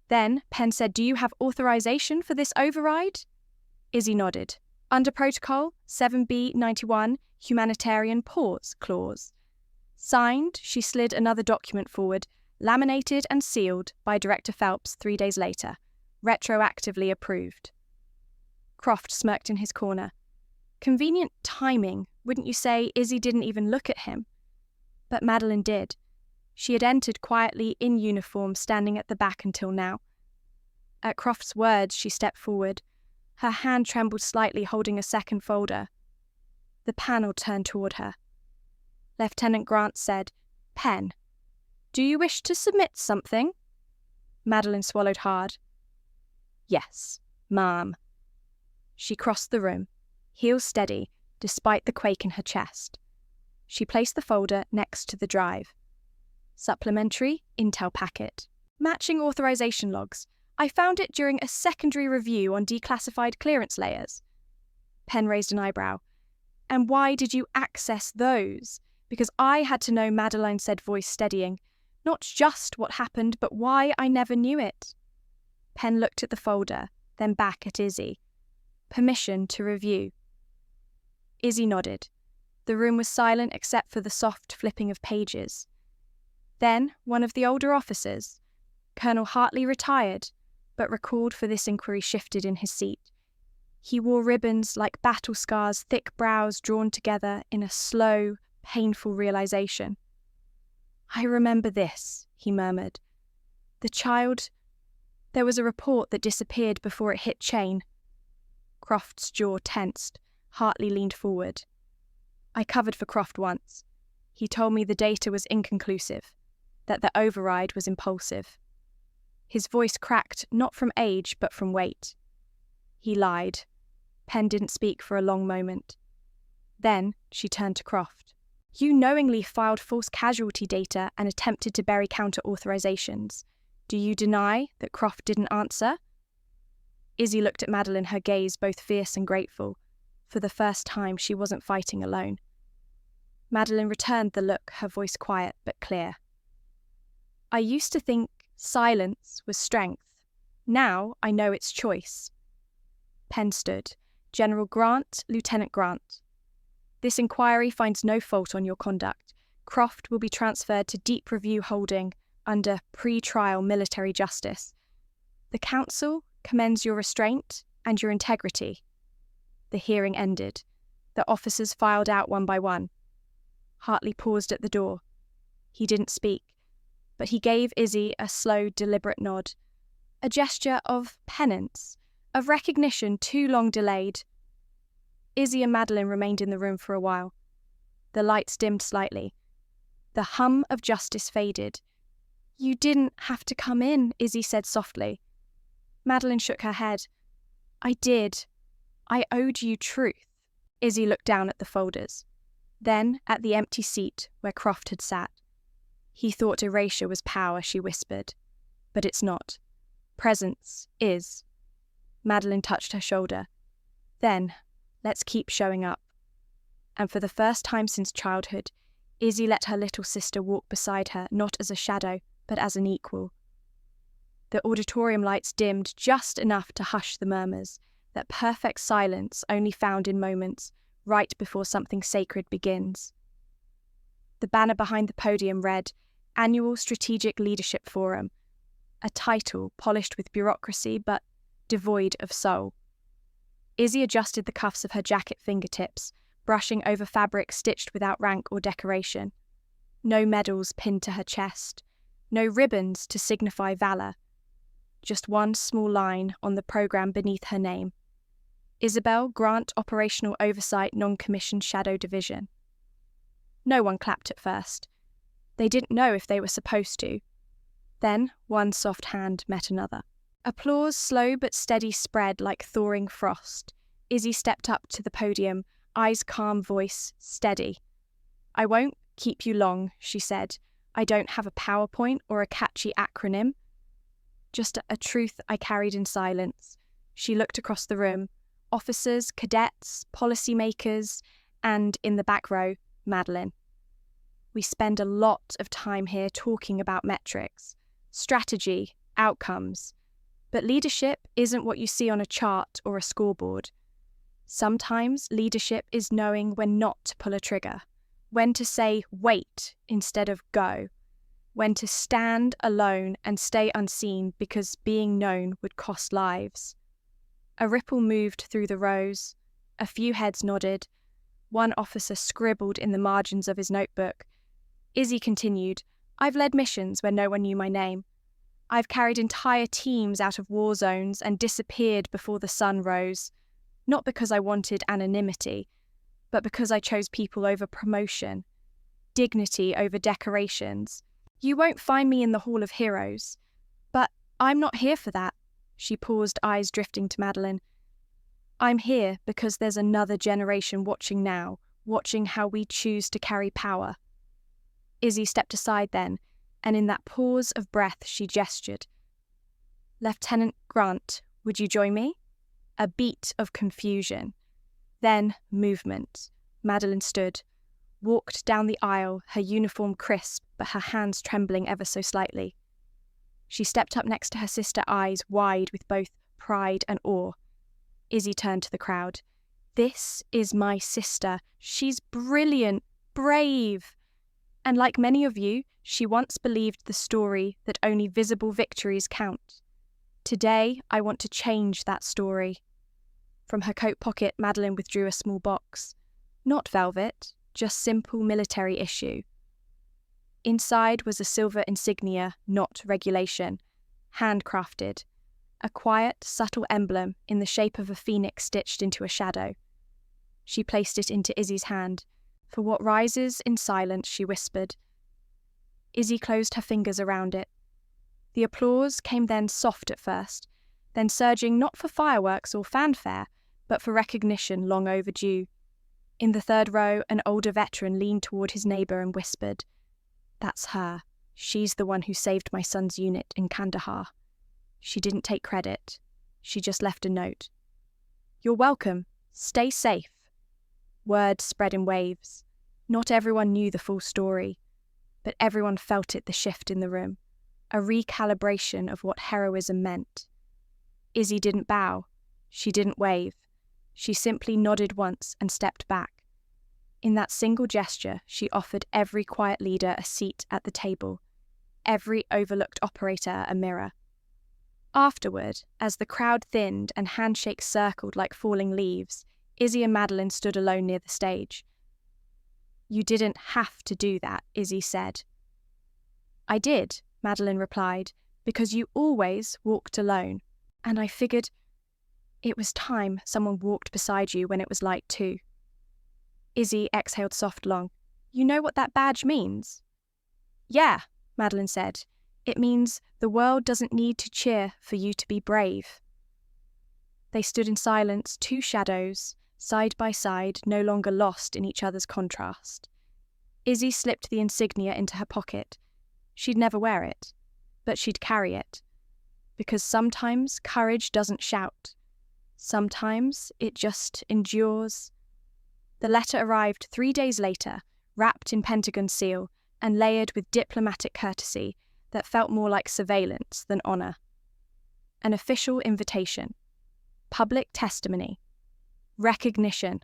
Then Penn said, "Do you have authorization for this override?" Izzy nodded. Under Protocol 7B91, Humanitarian Pause Clause. Signed, she slid another document forward, laminated and sealed by Director Phelps 3 days later. Retroactively approved. Croft smirked in his corner. Convenient timing, wouldn't you say? Izzy didn't even look at him. But Meline did. She had entered quietly in uniform, standing at the back until now. At Croft's words, she stepped forward. Her hand trembled slightly, holding a second folder. The panel turned toward her. Lieutenant Grant said, "Penn, do you wish to submit something?" Meline swallowed hard. "Yes, ma'am." She crossed the room, heels steady, despite the quake in her chest. She placed the folder next to the drive. Supplementary intel packet. Matching authorization logs. I found it during a secondary review on declassified clearance layers. Penn raised an eyebrow. "And why did you access those?" "Because I had to know," Meline said, voice steadying. "Not just what happened, but why I never knew it." Penn looked at the folder, then back at Izzy. "Permission to review." Izzy nodded. The room was silent except for the soft flipping of pages. Then one of the older officers, Colonel Hartley, retired, but recalled for this inquiry, shifted in his seat. He wore ribbons like battle scars, thick brows drawn together in a slow, painful realization. "I remember this," he murmured. "The child... There was a report that disappeared before it hit chain." Croft's jaw tensed. Hartley leaned forward. I covered for Croft once. He told me the data was inconclusive, that the override was impulsive. His voice cracked not from age but from weight. He lied. Penn didn't speak for a long moment. Then she turned to Croft. You knowingly filed false casualty data and attempted to bury counter-authorizations. Do you deny that Croft didn't answer? Izzy looked at Meline, her gaze both fierce and grateful. For the first time, she wasn't fighting alone. Meline returned the look, her voice quiet but clear. I used to think silence was strength. Now I know it's choice. Penn stood. General Grant, Lieutenant Grant. This inquiry finds no fault on your conduct. Croft will be transferred to Deep Review Holding under pre-trial military justice. The Council commends your restraint and your integrity. The hearing ended. The officers filed out one by one. Hartley paused at the door. He didn't speak, but he gave Izzy a slow, deliberate nod, a gesture of penance, of recognition too long delayed. Izzy and Meline remained in the room for a while. The lights dimmed slightly. The hum of justice faded. You didn't have to come in, Izzy said softly. Meline shook her head. I did. I owed you truth. Izzy looked down at the folders, then at the empty seat where Croft had sat. He thought erasure was power, she whispered. But it's not. Presence is. Meline touched her shoulder. Then, let's keep showing up. And for the first time since childhood, Izzy let her little sister walk beside her, not as a shadow, but as an equal. The auditorium lights dimmed just enough to hush the murmurs, that perfect silence only found in moments right before something sacred begins. The banner behind the podium read, Annual Strategic Leadership Forum, a title polished with bureaucracy but devoid of soul. Izzy adjusted the cuffs of her jacket fingertips, brushing over fabric stitched without rank or decoration. No medals pinned to her chest, no ribbons to signify valor. Just one small line on the program beneath her name. Isabel Grant Operational Oversight Non-Commissioned Shadow Division. No one clapped at first. They didn't know if they were supposed to. Then one soft hand met another. Applause slow but steady spread like thawing frost. Izzy stepped up to the podium, eyes calm, voice steady. I won't keep you long, she said. I don't have a PowerPoint or a catchy acronym. Just a truth I carried in silence. She looked across the room. Officers, cadets, policymakers, and in the back row, Meline. We spend a lot of time here talking about metrics, strategy, outcomes. But leadership isn't what you see on a chart or a scoreboard. Sometimes leadership is knowing when not to pull a trigger, when to say wait instead of go, when to stand alone and stay unseen because being known would cost lives. A ripple moved through the rows. A few heads nodded. One officer scribbled in the margins of his notebook. Izzy continued, I've led missions where no one knew my name. I've carried entire teams out of war zones and disappeared before the sun rose, not because I wanted anonymity, but because I chose people over promotion, dignity over decorations. You won't find me in the Hall of Heroes, but I'm not here for that. She paused, eyes drifting to Meline. I'm here because there's another generation watching now, watching how we choose to carry power. Izzy stepped aside then, and in that pause of breath she gestured. Lieutenant Grant, would you join me? A beat of confusion. Then movement. Meline stood, walked down the aisle, her uniform crisp but her hands trembling ever so slightly. She stepped up next to her sister, eyes wide with both pride and awe. Izzy turned to the crowd. This is my sister. She's brilliant, brave. And like many of you, she once believed the story that only visible victories count. Today, I want to change that story. From her coat pocket, Meline withdrew a small box. Not velvet, just simple military issue. Inside was a silver insignia, not regulation, handcrafted. a quiet, subtle emblem in the shape of a phoenix stitched into a shadow. She placed it into Izzy's hand. "For what rises in silence," she whispered. Izzy closed her fingers around it. The applause came then soft at first, then surging not for fireworks or fanfare, but for recognition long overdue. In the third row, an older veteran leaned toward his neighbour and whispered, "That's her. She's the one who saved my son's unit in Kandahar. She didn't take credit. She just left a note. You're welcome. Stay safe." Word spread in waves. Not everyone knew the full story, but everyone felt it, the shift in the room, a recalibration of what heroism meant. Izzy didn't bow. She didn't wave. She simply nodded once and stepped back. In that single gesture, she offered every quiet leader a seat at the table, every overlooked operator a mirror. Afterward, as the crowd thinned and handshakes circled like falling leaves, Izzy and Meline stood alone near the stage. "You didn't have to do that," Izzy said. "I did," Meline replied, "because you always walked alone, and I figured it was time someone walked beside you when it was light too." Izzy exhaled soft long. "You know what that badge means?" "Yeah," Meline said. "It means the world doesn't need to cheer for you to be brave." They stood in silence, two shadows, side by side, no longer lost in each other's contrast. Izzy slipped the insignia into her pocket. She'd never wear it, but she'd carry it. Because sometimes courage doesn't shout. Sometimes it just endures. The letter arrived 3 days later, wrapped in Pentagon seal and layered with diplomatic courtesy that felt more like surveillance than honour. An official invitation. Public testimony. Recognition.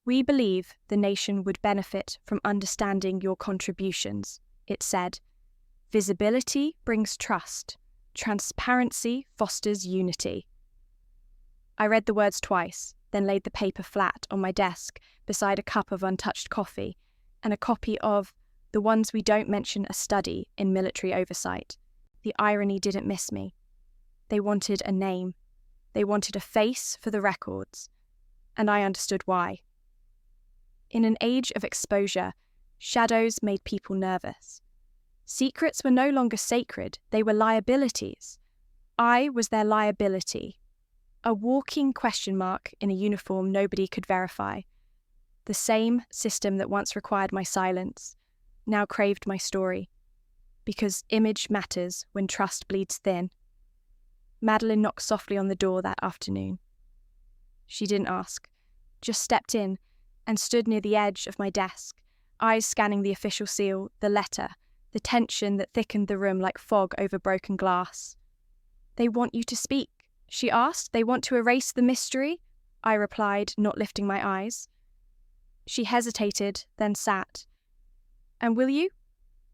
"We believe the nation would benefit from understanding your contributions," it said. "Visibility brings trust. Transparency fosters unity." I read the words twice, then laid the paper flat on my desk beside a cup of untouched coffee and a copy of The Ones We Don't Mention, a Study in Military Oversight. The irony didn't miss me. They wanted a name. They wanted a face for the records, and I understood why. In an age of exposure, shadows made people nervous. Secrets were no longer sacred, they were liabilities. I was their liability. A walking question mark in a uniform nobody could verify. The same system that once required my silence, now craved my story. Because image matters when trust bleeds thin. Meline knocked softly on the door that afternoon. She didn't ask, just stepped in and stood near the edge of my desk, eyes scanning the official seal, the letter, the tension that thickened the room like fog over broken glass. "They want you to speak," she asked. "They want to erase the mystery?" I replied, not lifting my eyes. She hesitated, then sat. "And will you?"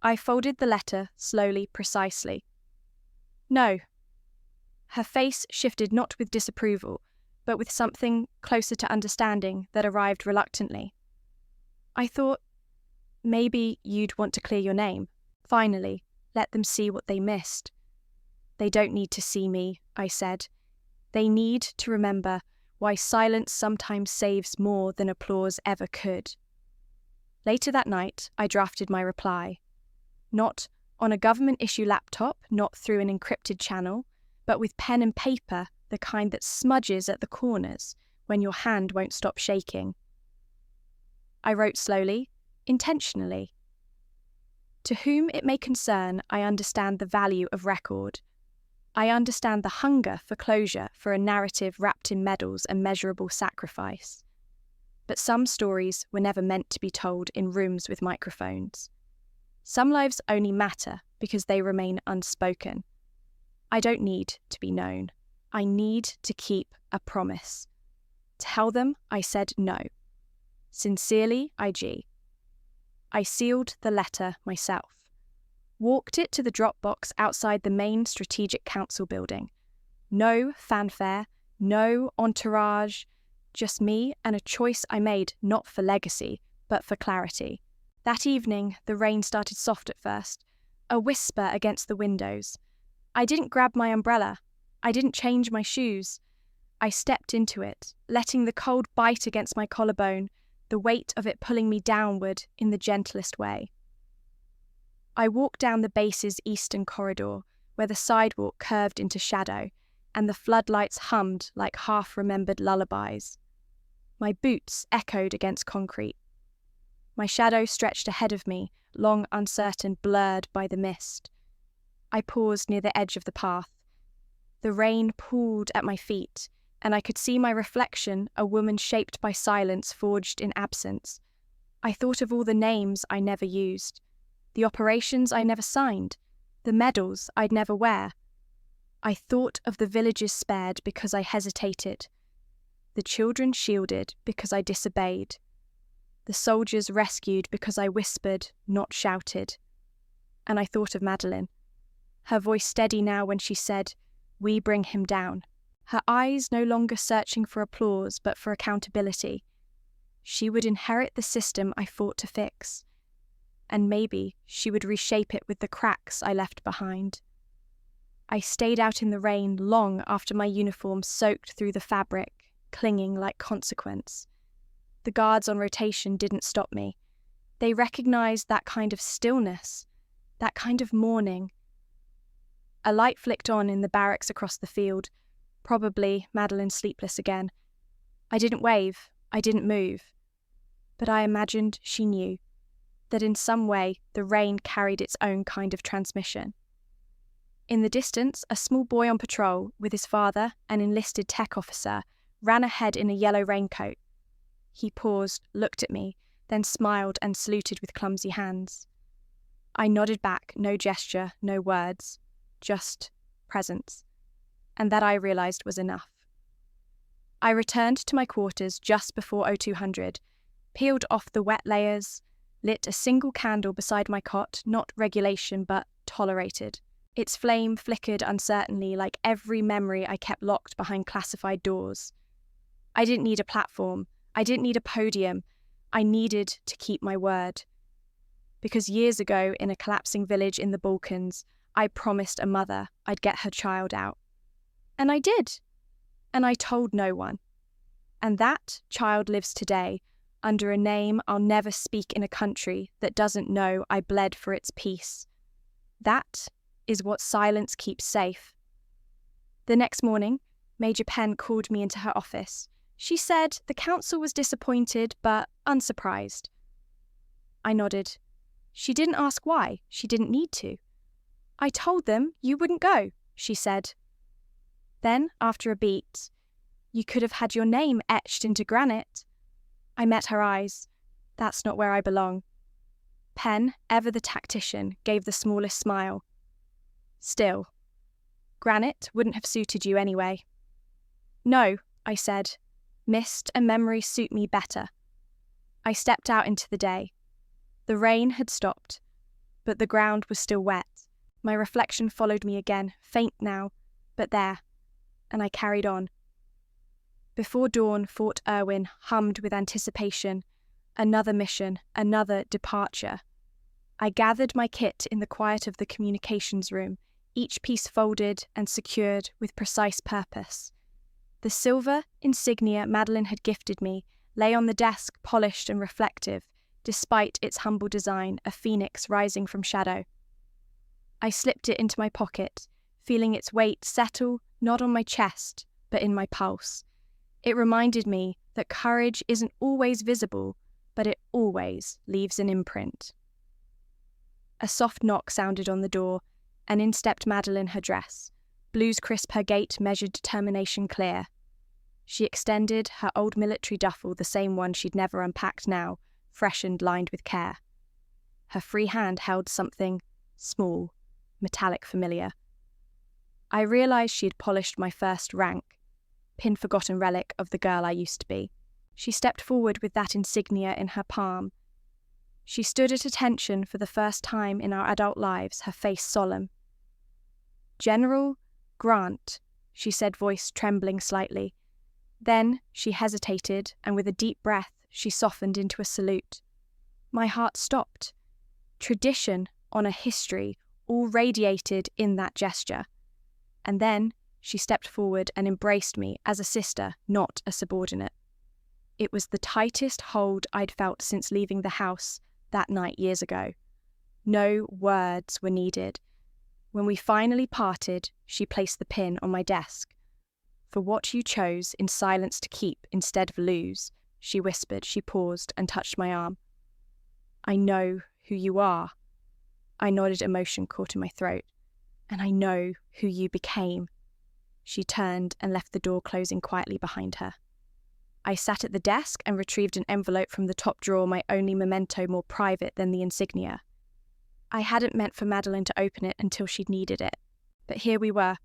I folded the letter slowly, precisely. "No." Her face shifted not with disapproval, but with something closer to understanding that arrived reluctantly. "I thought maybe you'd want to clear your name. Finally, let them see what they missed." "They don't need to see me," I said. "They need to remember why silence sometimes saves more than applause ever could." Later that night, I drafted my reply. Not on a government-issue laptop, not through an encrypted channel, but with pen and paper, the kind that smudges at the corners when your hand won't stop shaking. I wrote slowly, intentionally. "To whom it may concern, I understand the value of record. I understand the hunger for closure for a narrative wrapped in medals and measurable sacrifice. But some stories were never meant to be told in rooms with microphones. Some lives only matter because they remain unspoken. I don't need to be known. I need to keep a promise. Tell them I said no. Sincerely, IG." I sealed the letter myself. Walked it to the drop box outside the main Strategic Council building. No fanfare, no entourage, just me and a choice I made not for legacy, but for clarity. That evening, the rain started soft at first, a whisper against the windows. I didn't grab my umbrella. I didn't change my shoes. I stepped into it, letting the cold bite against my collarbone, the weight of it pulling me downward in the gentlest way. I walked down the base's eastern corridor, where the sidewalk curved into shadow, and the floodlights hummed like half-remembered lullabies. My boots echoed against concrete. My shadow stretched ahead of me, long, uncertain, blurred by the mist. I paused near the edge of the path. The rain pooled at my feet, and I could see my reflection, a woman shaped by silence forged in absence. I thought of all the names I never used, the operations I never signed, the medals I'd never wear. I thought of the villages spared because I hesitated, the children shielded because I disobeyed, the soldiers rescued because I whispered, not shouted. And I thought of Meline, her voice steady now when she said, "We bring him down," her eyes no longer searching for applause but for accountability. She would inherit the system I fought to fix, and maybe she would reshape it with the cracks I left behind. I stayed out in the rain long after my uniform soaked through the fabric, clinging like consequence. The guards on rotation didn't stop me. They recognized that kind of stillness, that kind of mourning. A light flicked on in the barracks across the field, probably Meline sleepless again. I didn't wave, I didn't move. But I imagined she knew, that in some way the rain carried its own kind of transmission. In the distance, a small boy on patrol, with his father, an enlisted tech officer, ran ahead in a yellow raincoat. He paused, looked at me, then smiled and saluted with clumsy hands. I nodded back, no gesture, no words, just presence. And that I realised was enough. I returned to my quarters just before 0200, peeled off the wet layers, lit a single candle beside my cot, not regulation but tolerated. Its flame flickered uncertainly like every memory I kept locked behind classified doors. I didn't need a platform. I didn't need a podium. I needed to keep my word. Because years ago, in a collapsing village in the Balkans, I promised a mother I'd get her child out. And I did. And I told no one. And that child lives today, under a name I'll never speak in a country that doesn't know I bled for its peace. That is what silence keeps safe. The next morning, Major Penn called me into her office. She said the council was disappointed but unsurprised. I nodded. She didn't ask why. She didn't need to. I told them you wouldn't go, she said. Then, after a beat, you could have had your name etched into granite. I met her eyes. That's not where I belong. Penn, ever the tactician, gave the smallest smile. Still, granite wouldn't have suited you anyway. No, I said. Mist and memory suit me better. I stepped out into the day. The rain had stopped, but the ground was still wet. My reflection followed me again, faint now, but there, and I carried on. Before dawn, Fort Irwin hummed with anticipation. Another mission, another departure. I gathered my kit in the quiet of the communications room, each piece folded and secured with precise purpose. The silver insignia Meline had gifted me lay on the desk, polished and reflective, despite its humble design, a phoenix rising from shadow. I slipped it into my pocket, feeling its weight settle not on my chest, but in my pulse. It reminded me that courage isn't always visible, but it always leaves an imprint. A soft knock sounded on the door, and in stepped Meline, her dress. Blues crisp her gait, measured determination clear. She extended her old military duffel, the same one she'd never unpacked now, fresh and lined with care. Her free hand held something small, metallic familiar. I realised she had polished my first rank, pin-forgotten relic of the girl I used to be. She stepped forward with that insignia in her palm. She stood at attention for the first time in our adult lives, her face solemn. "General Grant," she said, voice trembling slightly. Then she hesitated, and with a deep breath, she softened into a salute. My heart stopped. Tradition, honor, history, all radiated in that gesture. And then she stepped forward and embraced me as a sister, not a subordinate. It was the tightest hold I'd felt since leaving the house that night years ago. No words were needed. When we finally parted, she placed the pin on my desk. "For what you chose in silence to keep instead of lose," she whispered. She paused and touched my arm. "I know who you are." I nodded, emotion caught in my throat. "And I know who you became." She turned and left the door closing quietly behind her. I sat at the desk and retrieved an envelope from the top drawer, my only memento more private than the insignia. I hadn't meant for Meline to open it until she'd needed it. But here we were.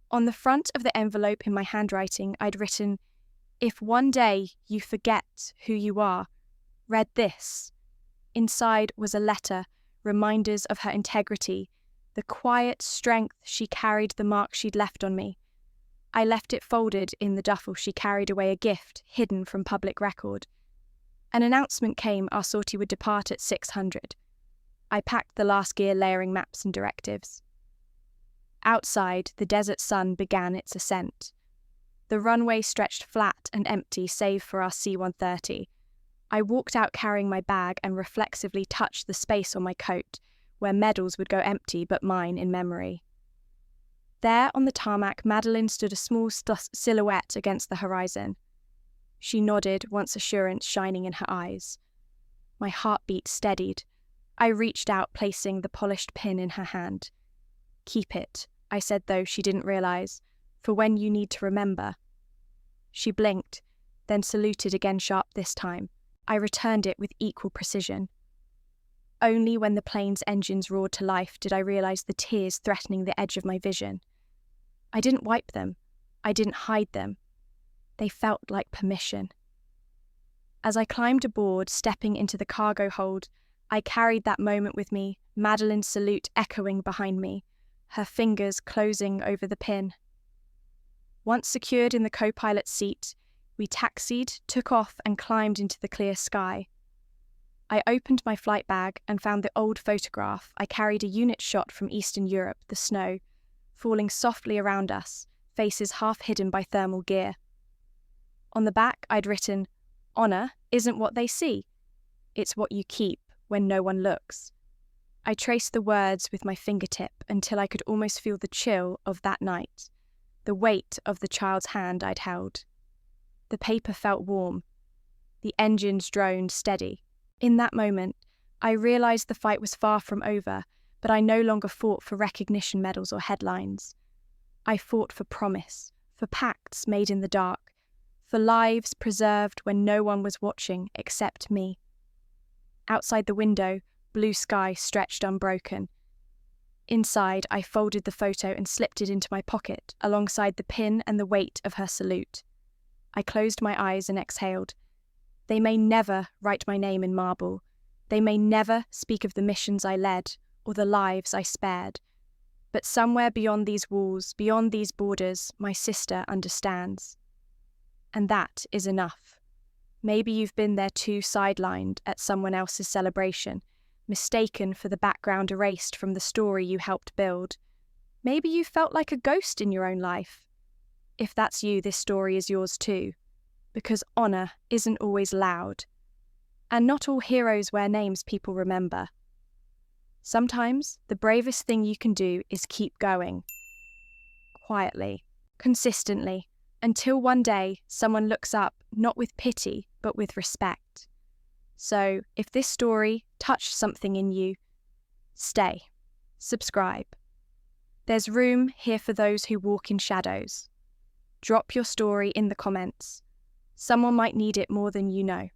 On the front of the envelope in my handwriting, I'd written, "If one day you forget who you are, read this." Inside was a letter, reminders of her integrity, the quiet strength she carried, the mark she'd left on me. I left it folded in the duffel she carried away, a gift hidden from public record. An announcement came our sortie would depart at 600. I packed the last gear, layering maps and directives. Outside, the desert sun began its ascent. The runway stretched flat and empty save for our C-130. I walked out carrying my bag and reflexively touched the space on my coat, where medals would go empty but mine in memory. There on the tarmac, Meline stood a small silhouette against the horizon. She nodded, once assurance shining in her eyes. My heartbeat steadied. I reached out, placing the polished pin in her hand. "Keep it," I said, though she didn't realize, "for when you need to remember." She blinked, then saluted again, sharp this time. I returned it with equal precision. Only when the plane's engines roared to life did I realize the tears threatening the edge of my vision. I didn't wipe them. I didn't hide them. They felt like permission. As I climbed aboard, stepping into the cargo hold, I carried that moment with me, Meline's salute echoing behind me, her fingers closing over the pin. Once secured in the co-pilot's seat, we taxied, took off, and climbed into the clear sky. I opened my flight bag and found the old photograph. I carried a unit shot from Eastern Europe, the snow, falling softly around us, faces half hidden by thermal gear. On the back, I'd written, "Honor isn't what they see. It's what you keep when no one looks." I traced the words with my fingertip until I could almost feel the chill of that night, the weight of the child's hand I'd held. The paper felt warm. The engines droned steady. In that moment, I realized the fight was far from over, but I no longer fought for recognition medals or headlines. I fought for promise, for pacts made in the dark, for lives preserved when no one was watching except me. Outside the window, blue sky stretched unbroken. Inside, I folded the photo and slipped it into my pocket, alongside the pin and the weight of her salute. I closed my eyes and exhaled. They may never write my name in marble. They may never speak of the missions I led or the lives I spared. But somewhere beyond these walls, beyond these borders, my sister understands. And that is enough. Maybe you've been there too, sidelined at someone else's celebration, mistaken for the background erased from the story you helped build. Maybe you felt like a ghost in your own life. If that's you, this story is yours too. Because honor isn't always loud. And not all heroes wear names people remember. Sometimes the bravest thing you can do is keep going. Quietly, consistently, until one day someone looks up, not with pity, but with respect. So, if this story touched something in you, stay. Subscribe. There's room here for those who walk in shadows. Drop your story in the comments. Someone might need it more than you know.